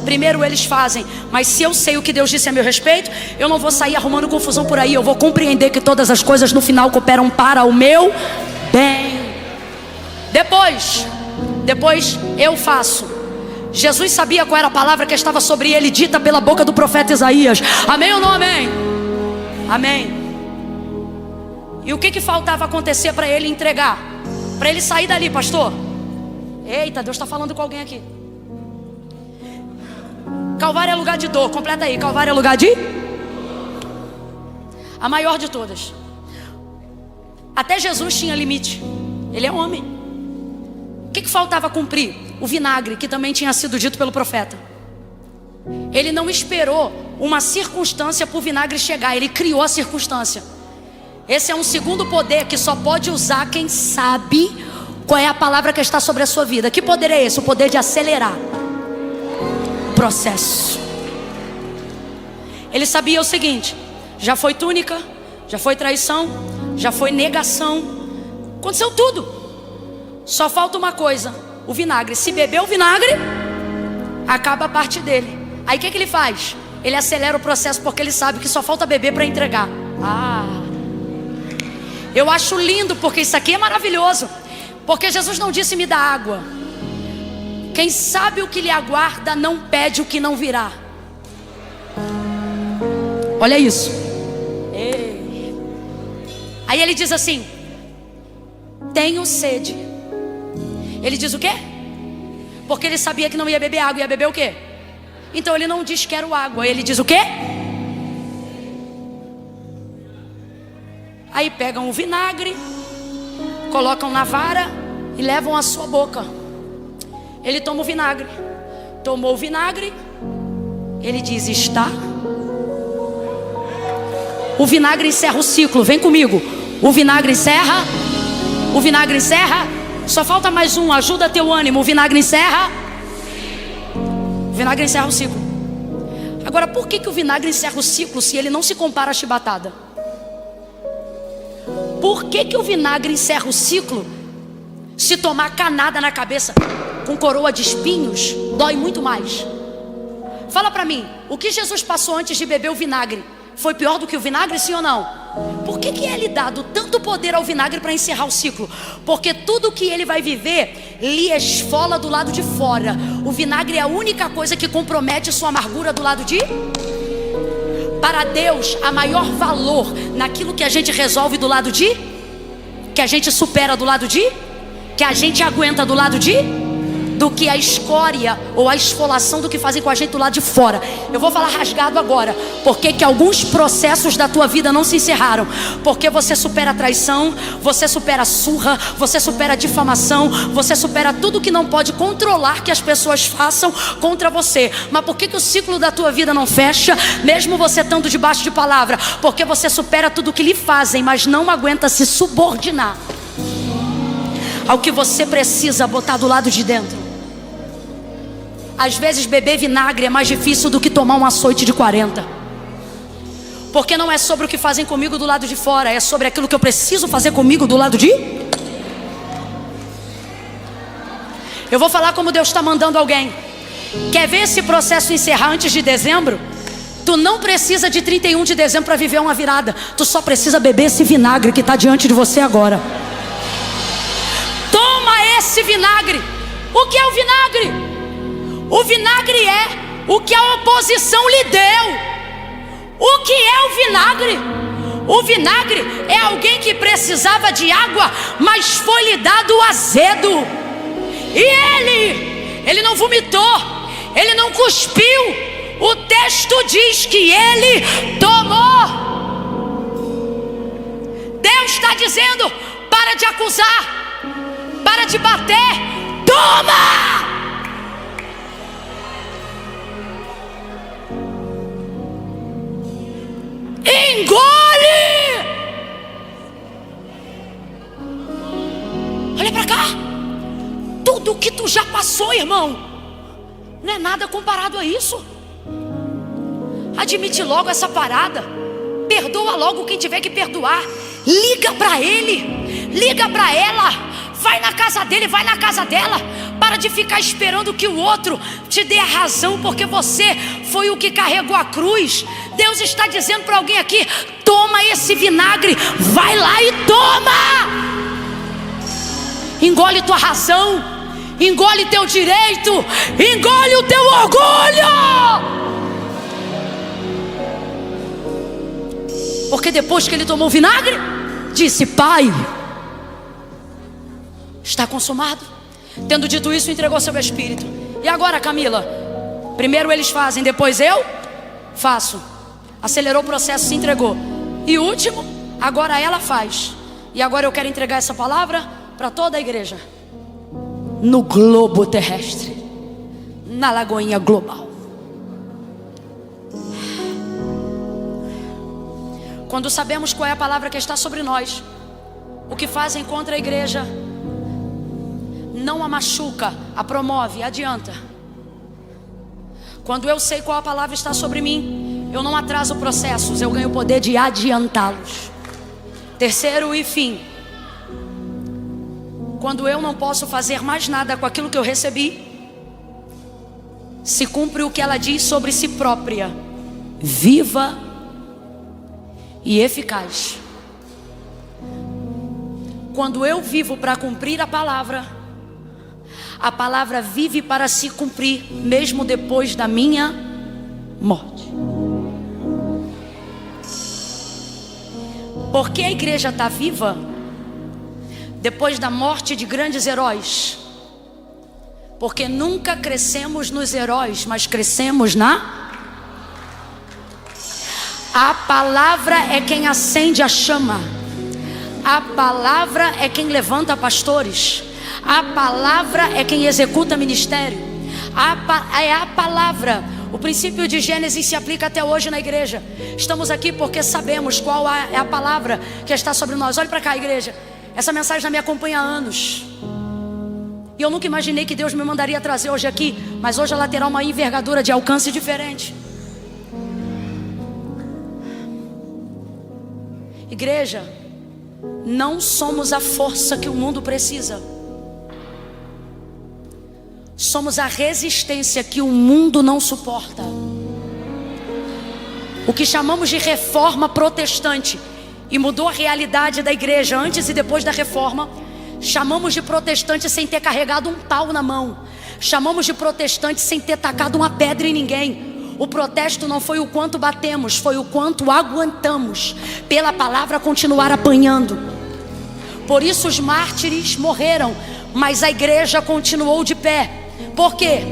Primeiro eles fazem, mas se eu sei o que Deus disse a meu respeito, eu não vou sair arrumando confusão por aí. Eu vou compreender que todas as coisas no final cooperam para o meu bem. Depois eu faço. Jesus sabia qual era a palavra que estava sobre ele, dita pela boca do profeta Isaías. Amém ou não amém? Amém. E o que faltava acontecer para ele entregar? Para ele sair dali, pastor? Eita, Deus está falando com alguém aqui. Calvário é lugar de dor, completa aí. Calvário é lugar de... a maior de todas. Até Jesus tinha limite. Ele é homem. O que faltava cumprir? O vinagre, que também tinha sido dito pelo profeta. Ele não esperou uma circunstância para o vinagre chegar. Ele criou a circunstância. Esse é um segundo poder que só pode usar quem sabe qual é a palavra que está sobre a sua vida. Que poder é esse? O poder de acelerar processo. Ele sabia o seguinte: já foi túnica, já foi traição, já foi negação, aconteceu tudo. Só falta uma coisa: o vinagre. Se beber o vinagre, acaba a parte dele. Aí o que ele faz? Ele acelera o processo, porque ele sabe que só falta beber para entregar. Eu acho lindo, porque isso aqui é maravilhoso. Porque Jesus não disse me dá água. Quem sabe o que lhe aguarda não pede o que não virá. Olha isso. Aí ele diz assim: tenho sede. Ele diz o quê? Porque ele sabia que não ia beber água. Ia beber o quê? Então ele não diz quero água. Ele diz o quê? Aí pegam o vinagre, colocam na vara e levam à sua boca. Ele toma o vinagre. Tomou o vinagre. Ele diz está. O vinagre encerra o ciclo. Vem comigo. O vinagre encerra. O vinagre encerra. Só falta mais um. Ajuda teu ânimo. O vinagre encerra. O vinagre encerra o ciclo. Agora, por que o vinagre encerra o ciclo se ele não se compara à chibatada? Por que o vinagre encerra o ciclo se tomar canada na cabeça com coroa de espinhos dói muito mais? Fala pra mim, o que Jesus passou antes de beber o vinagre foi pior do que o vinagre, sim ou não? Por que é lhe dado tanto poder ao vinagre para encerrar o ciclo? Porque tudo que ele vai viver lhe esfola do lado de fora. O vinagre é a única coisa que compromete sua amargura do lado de... Para Deus, a maior valor naquilo que a gente resolve do lado de... que a gente supera do lado de... que a gente aguenta do lado de... do que a escória ou a esfolação do que fazem com a gente do lado de fora. Eu vou falar rasgado agora. Porque que alguns processos da tua vida não se encerraram? Porque você supera a traição, você supera a surra, você supera a difamação, você supera tudo que não pode controlar que as pessoas façam contra você. Mas por que o ciclo da tua vida não fecha, mesmo você estando debaixo de palavra? Porque você supera tudo que lhe fazem, mas não aguenta se subordinar ao que você precisa botar do lado de dentro. Às vezes beber vinagre é mais difícil do que tomar um açoite de 40. Porque não é sobre o que fazem comigo do lado de fora, é sobre aquilo que eu preciso fazer comigo do lado de... Eu vou falar como Deus está mandando alguém. Quer ver esse processo encerrar antes de dezembro? Tu não precisa de 31 de dezembro para viver uma virada. Tu só precisa beber esse vinagre que está diante de você agora. Toma esse vinagre. O que é o vinagre? O vinagre é o que a oposição lhe deu. O que é o vinagre? O vinagre é alguém que precisava de água, mas foi lhe dado azedo. E ele não vomitou, ele não cuspiu. O texto diz que ele tomou. Deus está dizendo: para de acusar, para de bater, toma! Engole! Olha pra cá. Tudo que tu já passou, irmão, não é nada comparado a isso. Admite logo essa parada. Perdoa logo quem tiver que perdoar. Liga pra ele. Liga para ela, vai na casa dele, vai na casa dela. Para de ficar esperando que o outro te dê a razão, porque você foi o que carregou a cruz. Deus está dizendo para alguém aqui: toma esse vinagre, vai lá e toma. Engole tua razão, engole teu direito, engole o teu orgulho. Porque depois que ele tomou o vinagre, disse: Pai, está consumado. Tendo dito isso, entregou seu espírito. E agora, Camila? Primeiro eles fazem, depois eu faço. Acelerou o processo, se entregou. E último, agora ela faz. E agora eu quero entregar essa palavra para toda a igreja, no globo terrestre, na Lagoinha Global. Quando sabemos qual é a palavra que está sobre nós, o que fazem contra a igreja não a machuca, a promove, adianta. Quando eu sei qual a palavra está sobre mim, eu não atraso processos, eu ganho o poder de adiantá-los. Terceiro e fim, quando eu não posso fazer mais nada com aquilo que eu recebi, se cumpre o que ela diz sobre si própria: viva e eficaz. Quando eu vivo para cumprir a palavra vive para se cumprir, mesmo depois da minha morte. Por que a igreja está viva depois da morte de grandes heróis? Porque nunca crescemos nos heróis, mas crescemos A palavra é quem acende a chama. A palavra é quem levanta pastores. A palavra é quem executa ministério. É a palavra. O princípio de Gênesis se aplica até hoje na igreja. Estamos aqui porque sabemos qual é a palavra que está sobre nós. Olhe para cá, igreja. Essa mensagem já me acompanha há anos. E eu nunca imaginei que Deus me mandaria trazer hoje aqui. Mas hoje ela terá uma envergadura de alcance diferente. Igreja, não somos a força que o mundo precisa. Somos a resistência que o mundo não suporta. O que chamamos de reforma protestante, e mudou a realidade da igreja antes e depois da reforma, chamamos de protestante sem ter carregado um pau na mão. Chamamos de protestante sem ter tacado uma pedra em ninguém. O protesto não foi o quanto batemos, foi o quanto aguentamos pela palavra continuar apanhando. Por isso os mártires morreram, mas a igreja continuou de pé. Por quê?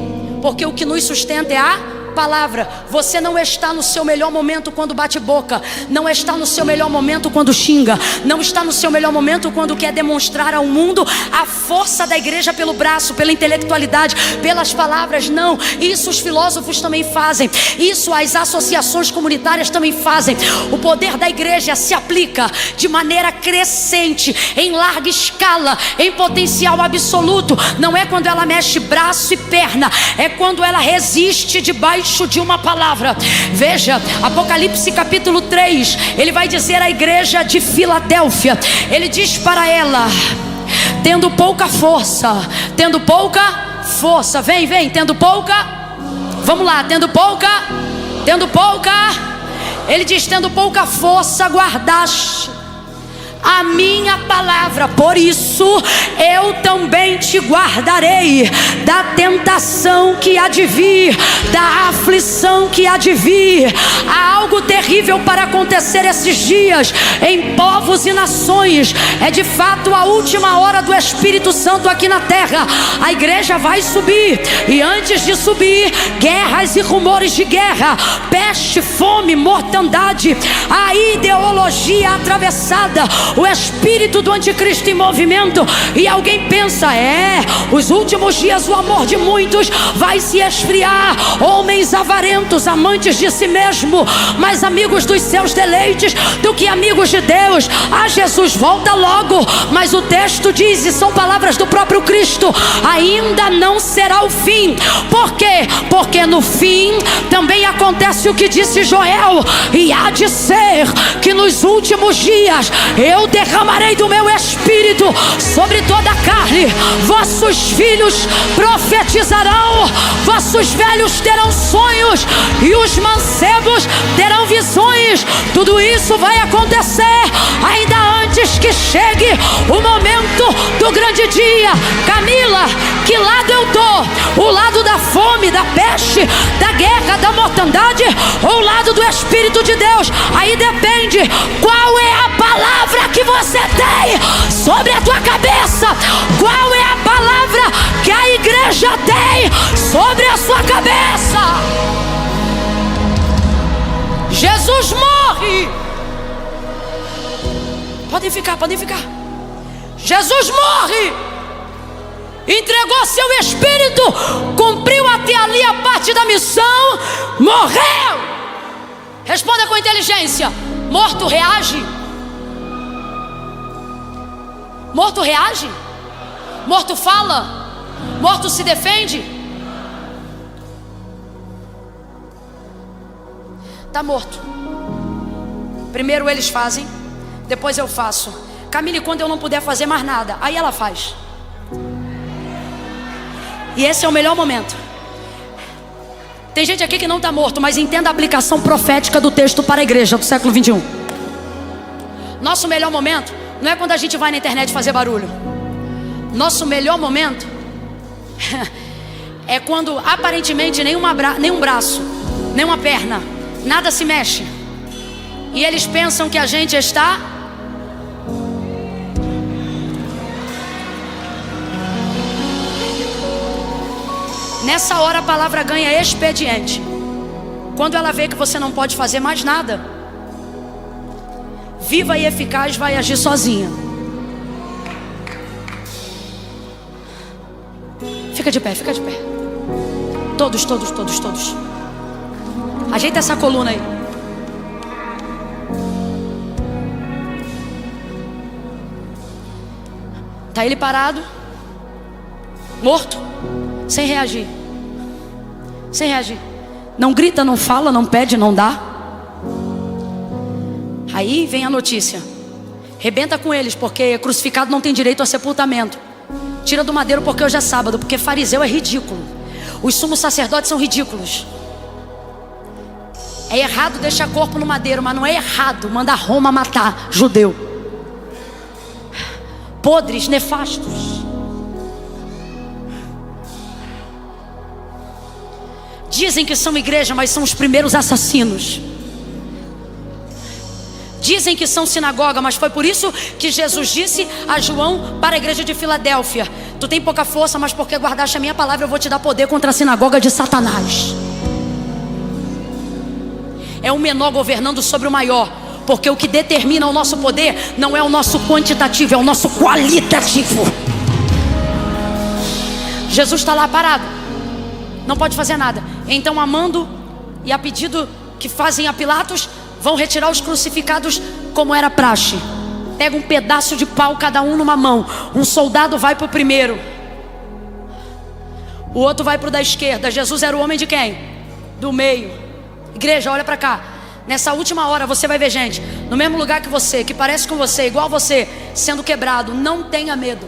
Porque o que nos sustenta é a palavra. Você não está no seu melhor momento quando bate boca, não está no seu melhor momento quando xinga, não está no seu melhor momento quando quer demonstrar ao mundo a força da igreja pelo braço, pela intelectualidade, pelas palavras. Não, isso os filósofos também fazem, isso as associações comunitárias também fazem. O poder da igreja se aplica de maneira crescente, em larga escala, em potencial absoluto. Não é quando ela mexe braço e perna, é quando ela resiste debaixo de uma palavra. Veja, Apocalipse capítulo 3, ele vai dizer à igreja de Filadélfia, ele diz para ela: tendo pouca força, vem, tendo pouca, vamos lá, tendo pouca, ele diz: tendo pouca força guardaste a minha palavra, por isso eu também te guardarei da tentação que há de vir, da aflição que há de vir. Há algo terrível para acontecer esses dias em povos e nações. É de fato a última hora do Espírito Santo aqui na terra. A igreja vai subir, e antes de subir, guerras e rumores de guerra, peste, fome, mortandade, a ideologia atravessada, o espírito do anticristo em movimento. E alguém pensa: os últimos dias o amor de muitos vai se esfriar. Homens avarentos, amantes de si mesmo, mais amigos dos seus deleites do que amigos de Deus. Jesus volta logo, mas o texto diz, e são palavras do próprio Cristo: ainda não será o fim. Por quê? Porque no fim também acontece o que disse Joel: e há de ser que nos últimos dias eu eu derramarei do meu espírito sobre toda a carne. Vossos filhos profetizarão, vossos velhos terão sonhos e os mancebos terão visões. Tudo isso vai acontecer ainda antes que chegue o momento do grande dia. Camila, que lado eu tô? O lado da fome, da peste, da guerra, da mortandade, ou o lado do Espírito de Deus? Aí depende qual é a palavra que você tem sobre a tua cabeça. Qual é a palavra que a igreja tem sobre a sua cabeça? Jesus morre. Podem ficar, podem ficar. Jesus morre, entregou seu espírito, cumpriu até ali a parte da missão, morreu. Responda com inteligência. Morto reage? Morto reage? Morto fala? Morto se defende? Está morto. Primeiro eles fazem, depois eu faço. Camille, quando eu não puder fazer mais nada, aí ela faz. E esse é o melhor momento. Tem gente aqui que não está morto, mas entenda a aplicação profética do texto para a igreja do século 21. Nosso melhor momento não é quando a gente vai na internet fazer barulho. Nosso melhor momento é quando aparentemente nenhum braço, nenhuma perna, nada se mexe, e eles pensam que a gente está... Nessa hora a palavra ganha expediente. Quando ela vê que você não pode fazer mais nada, viva e eficaz vai agir sozinha. Fica de pé, fica de pé. Todos. Ajeita essa coluna aí. Tá ele parado, morto, sem reagir. Sem reagir. Não grita, não fala, não pede, não dá. Aí vem a notícia. Rebenta com eles, porque crucificado não tem direito a sepultamento. Tira do madeiro porque hoje é sábado, porque fariseu é ridículo. Os sumos sacerdotes são ridículos. É errado deixar corpo no madeiro, mas não é errado mandar Roma matar judeu. Podres, nefastos. Dizem que são igreja, mas são os primeiros assassinos. Dizem que são sinagoga, mas foi por isso que Jesus disse a João para a igreja de Filadélfia: tu tem pouca força, mas porque guardaste a minha palavra, eu vou te dar poder contra a sinagoga de Satanás. É o menor governando sobre o maior, porque o que determina o nosso poder não é o nosso quantitativo, é o nosso qualitativo. Jesus está lá parado, não pode fazer nada. Então, a mando e a pedido que fazem a Pilatos, vão retirar os crucificados como era praxe. Pega um pedaço de pau, cada um numa mão. Um soldado vai para o primeiro, o outro vai para o da esquerda. Jesus era o homem de quem? Do meio. Igreja, olha para cá. Nessa última hora você vai ver gente no mesmo lugar que você, que parece com você, igual você, sendo quebrado. Não tenha medo.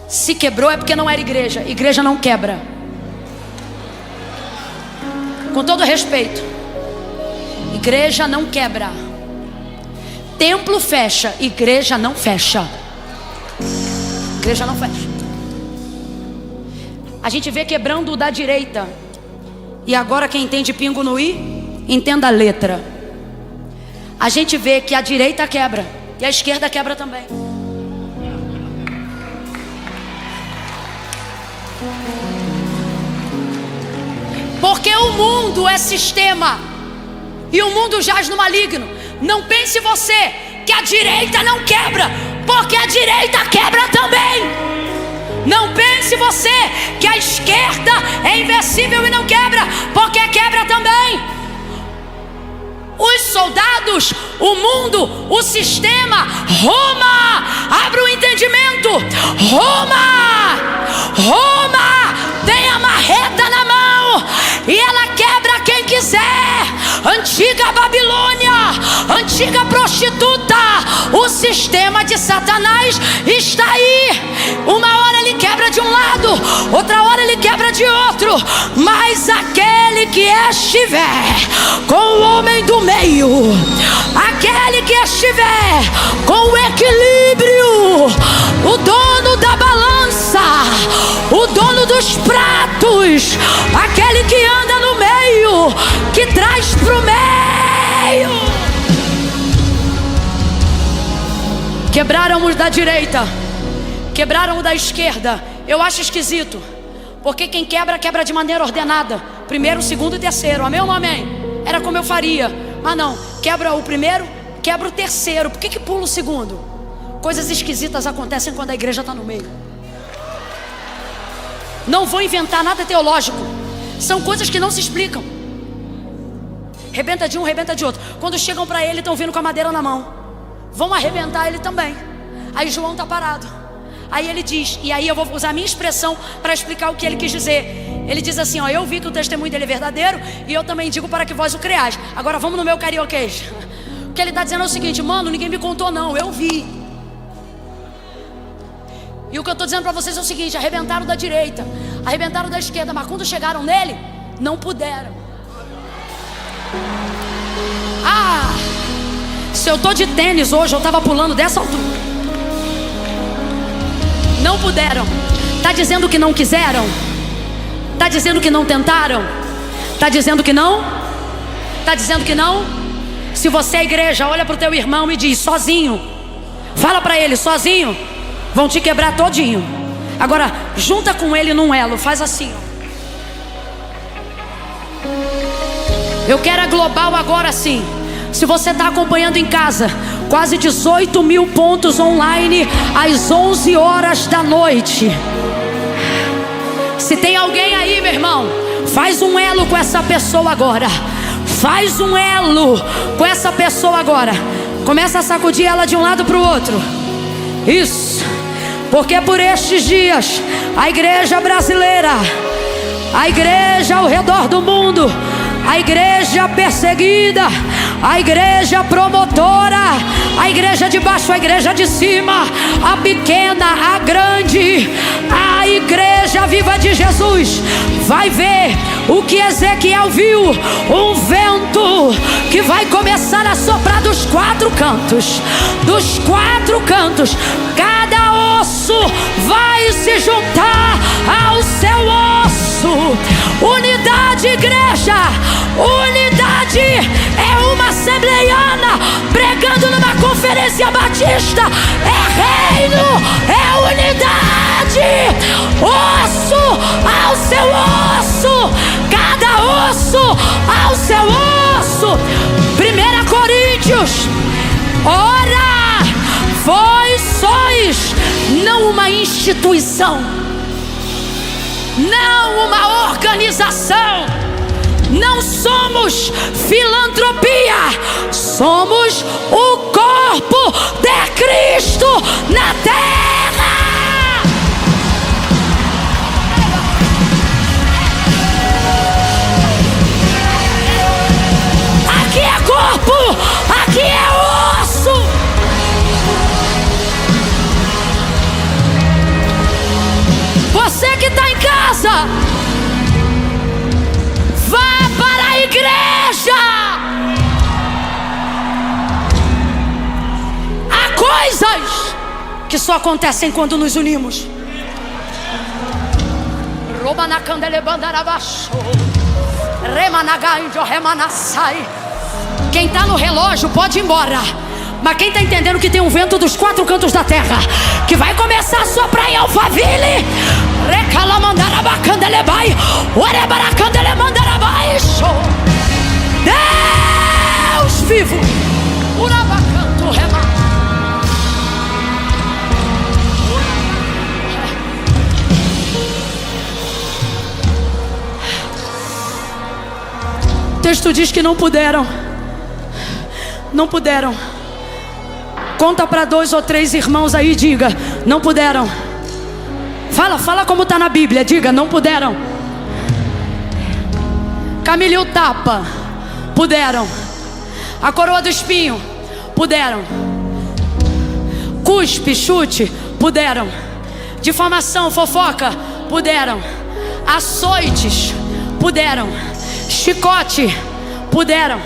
Se quebrou é porque não era igreja. Igreja não quebra. Com todo respeito, igreja não quebra. Templo fecha, igreja não fecha. Igreja não fecha. A gente vê quebrando o da direita. E agora quem entende pingo no i, entenda a letra. A gente vê que a direita quebra e a esquerda quebra também. Porque o mundo é sistema e o mundo jaz no maligno. Não pense você que a direita não quebra, porque a direita quebra também. Não pense você que a esquerda é invencível e não quebra, porque quebra também. Os soldados, o mundo, o sistema, Roma, abre o entendimento. Roma tem a marreta na mão e ela quebra quem quiser. quiser, antiga Babilônia, antiga prostituta, o sistema de Satanás está aí. Uma hora ele quebra de um lado, outra hora ele quebra de outro, mas aquele que estiver com o homem do meio, aquele que estiver com o equilíbrio, o dono da balança, o dono dos pratos, aquele que anda no meio, que traz pro meio. Quebraram os da direita, quebraram o da esquerda. Eu acho esquisito, porque quem quebra, quebra de maneira ordenada. Primeiro, segundo e terceiro. Amém ou não amém? Era como eu faria. Mas não, quebra o primeiro, quebra o terceiro. Por que pula o segundo? Coisas esquisitas acontecem quando a igreja está no meio. Não vou inventar nada teológico. São coisas que não se explicam. Rebenta de um, rebenta de outro. Quando chegam para ele, estão vindo com a madeira na mão. Vão arrebentar ele também. Aí João está parado. Aí ele diz, e aí eu vou usar a minha expressão para explicar o que ele quis dizer. Ele diz assim, ó: eu vi que o testemunho dele é verdadeiro, e eu também digo para que vós o creais. Agora vamos no meu carioquês. O que ele está dizendo é o seguinte: mano, ninguém me contou não, eu vi. E o que eu estou dizendo para vocês é o seguinte: arrebentaram da direita, arrebentaram da esquerda, mas quando chegaram nele, não puderam. Se eu estou de tênis hoje, eu estava pulando dessa altura. Não puderam. Está dizendo que não quiseram? Está dizendo que não tentaram? Está dizendo que não? Está dizendo que não? Se você é igreja, olha para o teu irmão e diz: sozinho. Fala para ele: sozinho vão te quebrar todinho. Agora junta com ele num elo. Faz assim, ó. Eu quero a global agora sim. Se você está acompanhando em casa, quase 18 mil pontos online às 11 horas da noite. Se tem alguém aí, meu irmão, faz um elo com essa pessoa agora. Faz um elo com essa pessoa agora. Começa a sacudir ela de um lado para o outro. Isso. Porque por estes dias, a igreja brasileira, a igreja ao redor do mundo, a igreja perseguida, a igreja promotora, a igreja de baixo, a igreja de cima, a pequena, a grande, a igreja viva de Jesus, vai ver o que Ezequiel viu: um vento que vai começar a soprar dos quatro cantos. Dos quatro cantos, cada osso vai se juntar ao seu osso. Unidade, igreja. Unidade é uma assembleiana pregando numa conferência batista. É reino, é unidade. Osso ao seu osso, cada osso ao seu osso. 1 Coríntios: ora, vós sois não uma instituição, não uma organização. Não somos filantropia, somos o corpo de Cristo na terra. Aqui é corpo, aqui é osso. Você que está em casa, vá para a igreja. Há coisas que só acontecem quando nos unimos. Quem está no relógio pode ir embora, mas quem está entendendo que tem um vento dos quatro cantos da terra que vai começar a soprar em Alphaville, Deus vivo, o texto diz que não puderam. Não puderam. Conta para 2 ou 3 irmãos aí e diga: não puderam. Fala como está na Bíblia. Diga: não puderam. Camilho tapa, puderam. A coroa do espinho, puderam. Cuspe, chute, puderam. Difamação, fofoca, puderam. Açoites, puderam. Chicote, puderam.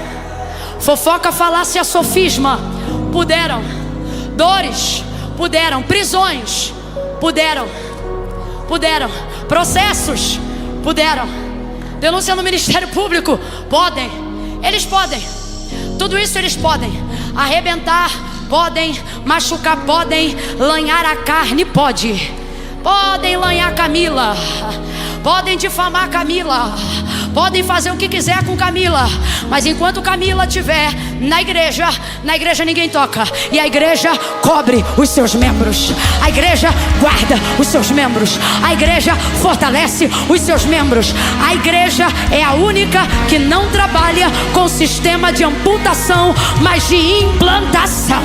Fofoca, falácia, sofisma, puderam. Dores, puderam. Prisões, puderam. Puderam. Processos, puderam. Denúncia no Ministério Público, podem. Eles podem. Tudo isso eles podem. Arrebentar, podem. Machucar, podem. Lanhar a carne, pode. Podem lanhar Camila. Podem difamar Camila. Podem fazer o que quiser com Camila, mas enquanto Camila estiver na igreja ninguém toca. E a igreja cobre os seus membros. A igreja guarda os seus membros. A igreja fortalece os seus membros. A igreja é a única que não trabalha com sistema de amputação, mas de implantação.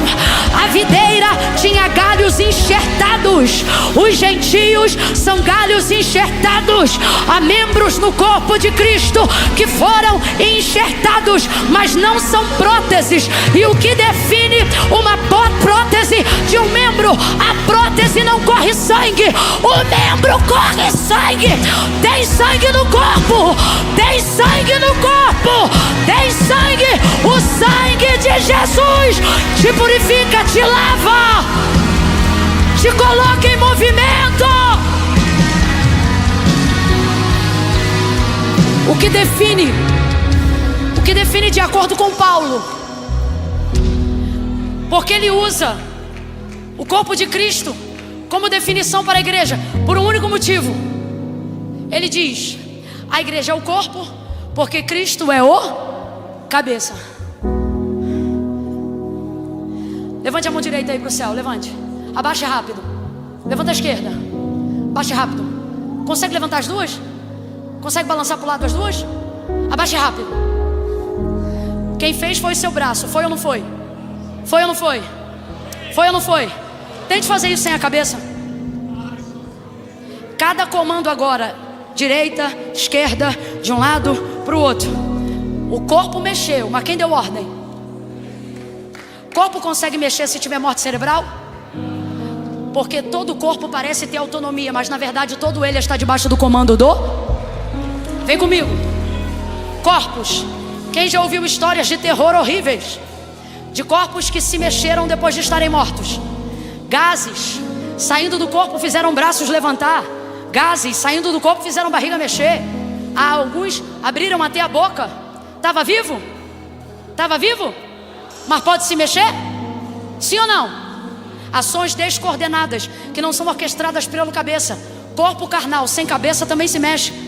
A videira tinha galhos enxertados. Os gentios são galhos enxertados. Há membros no corpo de Cristo que foram enxertados, mas não são próteses. E o que define uma prótese de um membro? A prótese não corre sangue, o membro corre sangue. Tem sangue no corpo, tem sangue no corpo, tem sangue. O sangue de Jesus te purifica, te lava, te coloca em movimento. O que define de acordo com Paulo, porque ele usa o corpo de Cristo como definição para a igreja, por um único motivo. Ele diz: a igreja é o corpo, porque Cristo é o cabeça. Levante a mão direita aí para o céu, levante. Abaixe rápido. Levanta a esquerda. Abaixe rápido. Consegue levantar as duas? Consegue balançar para o lado as duas? Abaixe rápido. Quem fez foi o seu braço. Foi ou não foi? Foi ou não foi? Foi ou não foi? Tente fazer isso sem a cabeça. Cada comando agora, direita, esquerda, de um lado para o outro. O corpo mexeu, mas quem deu ordem? O corpo consegue mexer se tiver morte cerebral? Porque todo o corpo parece ter autonomia, mas na verdade todo ele está debaixo do comando do... Vem comigo. Corpos. Quem já ouviu histórias de terror horríveis? De corpos que se mexeram depois de estarem mortos. Gases saindo do corpo fizeram braços levantar. Gases saindo do corpo fizeram barriga mexer. Alguns abriram até a boca. Estava vivo? Estava vivo? Mas pode se mexer? Sim ou não? Ações descoordenadas que não são orquestradas pelo cabeça. Corpo carnal sem cabeça também se mexe.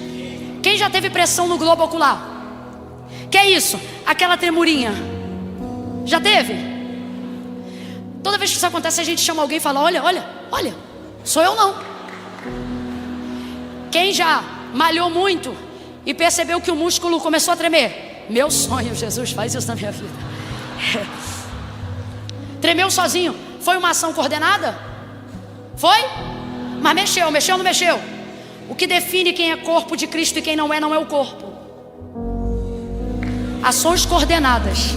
Quem já teve pressão no globo ocular? Que é isso? Aquela tremurinha. Já teve? Toda vez que isso acontece, a gente chama alguém e fala: olha, sou eu não. Quem já malhou muito e percebeu que o músculo começou a tremer? Meu sonho, Jesus, faz isso na minha vida. Tremeu sozinho. Foi uma ação coordenada? Foi? Mas mexeu ou não mexeu? O que define quem é corpo de Cristo e quem não é o corpo. Ações coordenadas.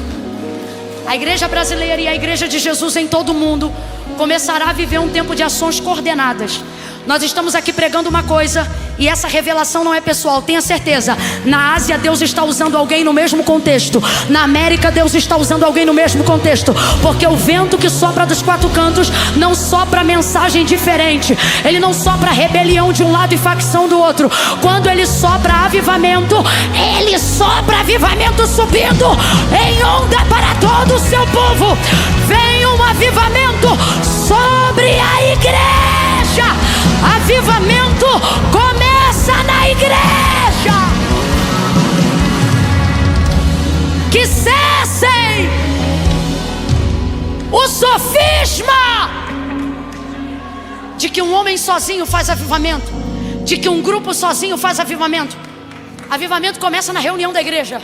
A igreja brasileira e a igreja de Jesus em todo o mundo começará a viver um tempo de ações coordenadas. Nós estamos aqui pregando uma coisa e essa revelação não é pessoal, tenha certeza. Na Ásia Deus está usando alguém no mesmo contexto. Na América Deus está usando alguém no mesmo contexto. Porque o vento que sopra dos quatro cantos não sopra mensagem diferente. Ele não sopra rebelião de um lado e facção do outro. Quando ele sopra avivamento, ele sopra avivamento subindo em onda para todo o seu povo. Vem um avivamento sobre a igreja. Avivamento começa na igreja. Que cessem o sofisma de que um homem sozinho faz avivamento, de que um grupo sozinho faz avivamento. Avivamento começa na reunião da igreja.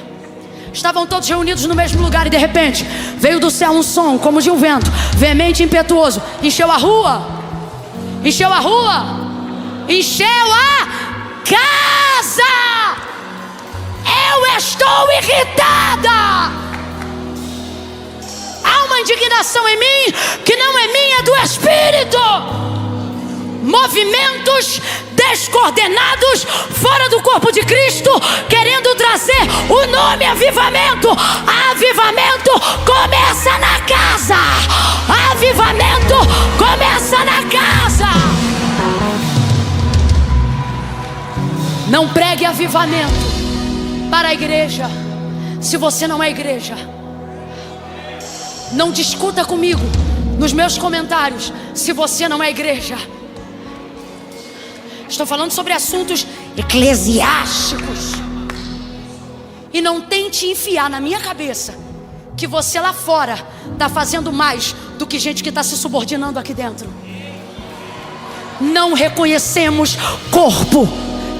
Estavam todos reunidos no mesmo lugar e de repente veio do céu um som como de um vento veemente e impetuoso. Encheu a rua. Encheu a rua, encheu a casa. Eu estou irritada. Há uma indignação em mim que não é minha, é do Espírito. Movimentos descoordenados fora do corpo de Cristo, querendo trazer o nome avivamento. Avivamento começa na casa. Avivamento começa na casa. Não pregue avivamento para a igreja se você não é igreja. Não discuta comigo nos meus comentários se você não é igreja. Estou falando sobre assuntos eclesiásticos. E não tente enfiar na minha cabeça que você lá fora está fazendo mais do que gente que está se subordinando aqui dentro. Não reconhecemos corpo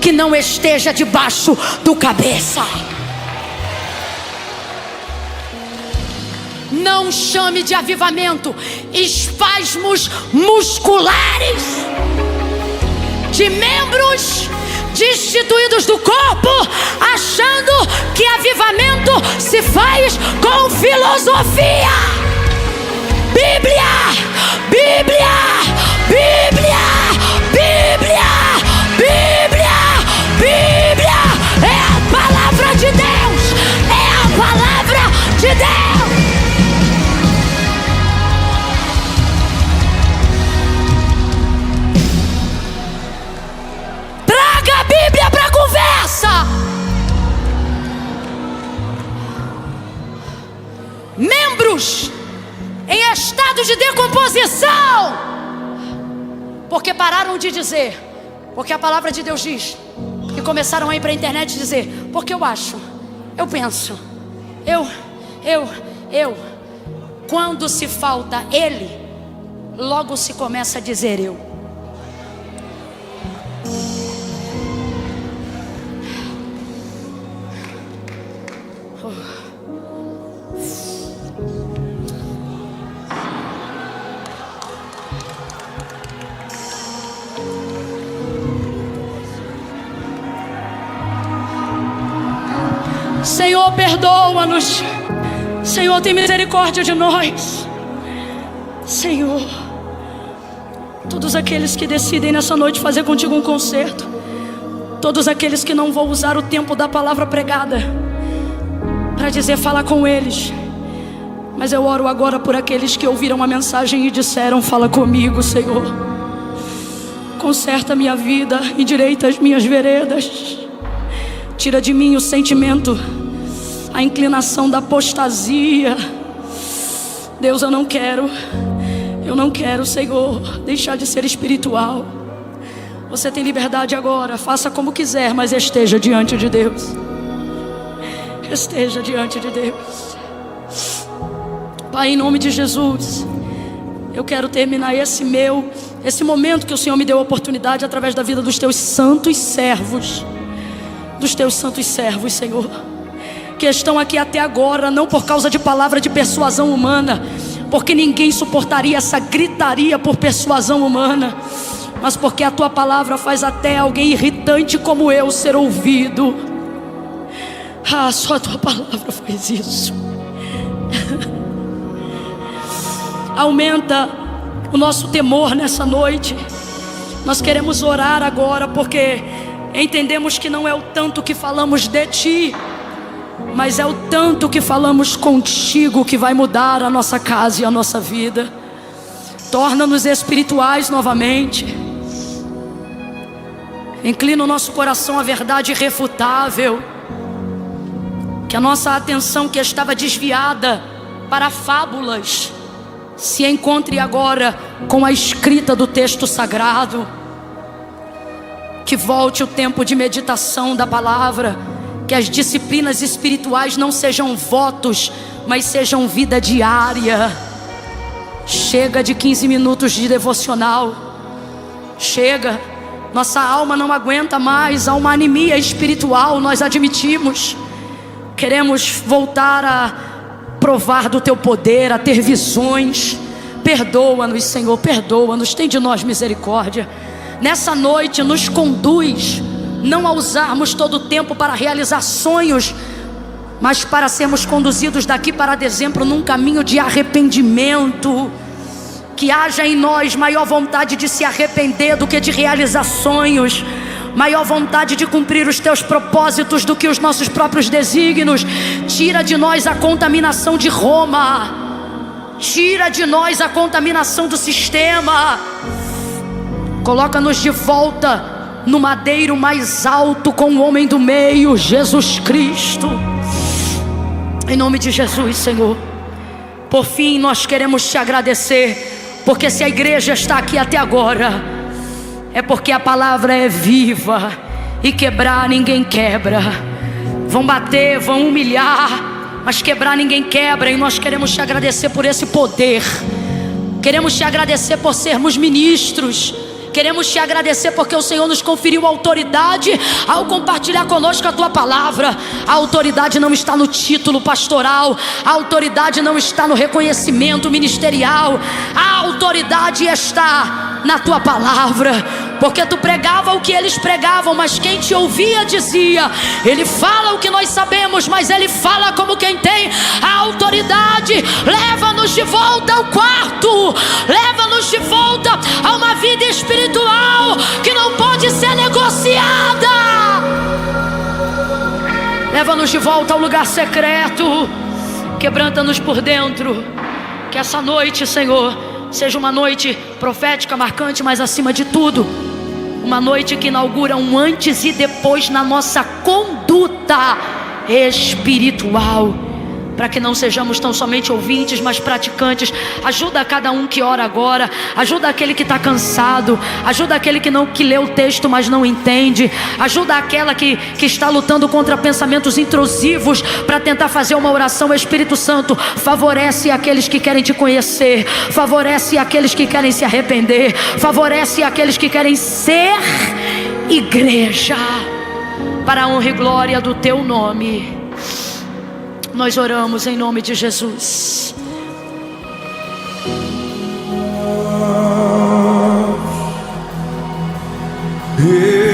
que não esteja debaixo do cabeça. Não chame de avivamento espasmos musculares de membros destituídos do corpo, achando que avivamento se faz com filosofia. Bíblia, Bíblia, Bíblia, Bíblia, Bíblia, Bíblia é a palavra de Deus, é a palavra de Deus. Traga a Bíblia para a conversa. Membros em estado de decomposição, porque pararam de dizer, porque a palavra de Deus diz, e começaram a ir para a internet dizer, porque eu acho, eu penso, eu. Quando se falta ele, logo se começa a dizer eu. Senhor, perdoa-nos. Senhor, tem misericórdia de nós. Senhor, todos aqueles que decidem nessa noite fazer contigo um concerto, todos aqueles que não vão usar o tempo da palavra pregada para dizer, fala com eles, mas eu oro agora por aqueles que ouviram a mensagem e disseram, fala comigo, Senhor. Conserta a minha vida, endireita as minhas veredas. Tira de mim o sentimento, a inclinação da apostasia. Deus, eu não quero, Senhor, deixar de ser espiritual. Você tem liberdade agora, faça como quiser, mas esteja diante de Deus. Esteja diante de Deus. Pai, em nome de Jesus, eu quero terminar esse momento que o Senhor me deu a oportunidade através da vida dos teus santos servos. Dos teus santos servos, Senhor, que estão aqui até agora, não por causa de palavra de persuasão humana, porque ninguém suportaria essa gritaria por persuasão humana, mas porque a tua palavra faz até alguém irritante como eu ser ouvido. Ah, só a tua palavra faz isso. Aumenta o nosso temor nessa noite. Nós queremos orar agora porque entendemos que não é o tanto que falamos de ti, mas é o tanto que falamos contigo que vai mudar a nossa casa e a nossa vida. Torna-nos espirituais novamente. Inclina o nosso coração à verdade irrefutável. Que a nossa atenção que estava desviada para fábulas se encontre agora com a escrita do texto sagrado. Que volte o tempo de meditação da palavra. Que as disciplinas espirituais não sejam votos, mas sejam vida diária. Chega de 15 minutos de devocional. Chega. Nossa alma não aguenta mais. Há uma anemia espiritual, nós admitimos. Queremos voltar a provar do teu poder, a ter visões. Perdoa-nos, Senhor, perdoa-nos. Tem de nós misericórdia. Nessa noite nos conduz não a usarmos todo o tempo para realizar sonhos, mas para sermos conduzidos daqui para dezembro num caminho de arrependimento. Que haja em nós maior vontade de se arrepender do que de realizar sonhos, maior vontade de cumprir os teus propósitos do que os nossos próprios desígnios. Tira de nós a contaminação de Roma, tira de nós a contaminação do sistema, coloca-nos de volta no madeiro mais alto com o homem do meio, Jesus Cristo. Em nome de Jesus, Senhor. Por fim, nós queremos te agradecer, porque se a igreja está aqui até agora, é porque a palavra é viva, e quebrar ninguém quebra. Vão bater, vão humilhar, mas quebrar ninguém quebra. E nós queremos te agradecer por esse poder. Queremos te agradecer por sermos ministros. Queremos te agradecer porque o Senhor nos conferiu autoridade ao compartilhar conosco a tua palavra. A autoridade não está no título pastoral, a autoridade não está no reconhecimento ministerial, a autoridade está na tua palavra. Porque tu pregava o que eles pregavam, mas quem te ouvia dizia: ele fala o que nós sabemos, mas ele fala como quem tem a autoridade. Leva-nos de volta ao quarto, leva-nos de volta a uma vida espiritual que não pode ser negociada. Leva-nos de volta ao lugar secreto, quebranta-nos por dentro. Que essa noite, Senhor, seja uma noite profética, marcante, mas acima de tudo, uma noite que inaugura um antes e depois na nossa conduta espiritual, para que não sejamos tão somente ouvintes, mas praticantes. Ajuda cada um que ora agora, ajuda aquele que está cansado, ajuda aquele que lê o texto, mas não entende, ajuda aquela que está lutando contra pensamentos intrusivos para tentar fazer uma oração. Espírito Santo, favorece aqueles que querem te conhecer, favorece aqueles que querem se arrepender, favorece aqueles que querem ser igreja, para a honra e glória do teu nome. Nós oramos em nome de Jesus. Yeah.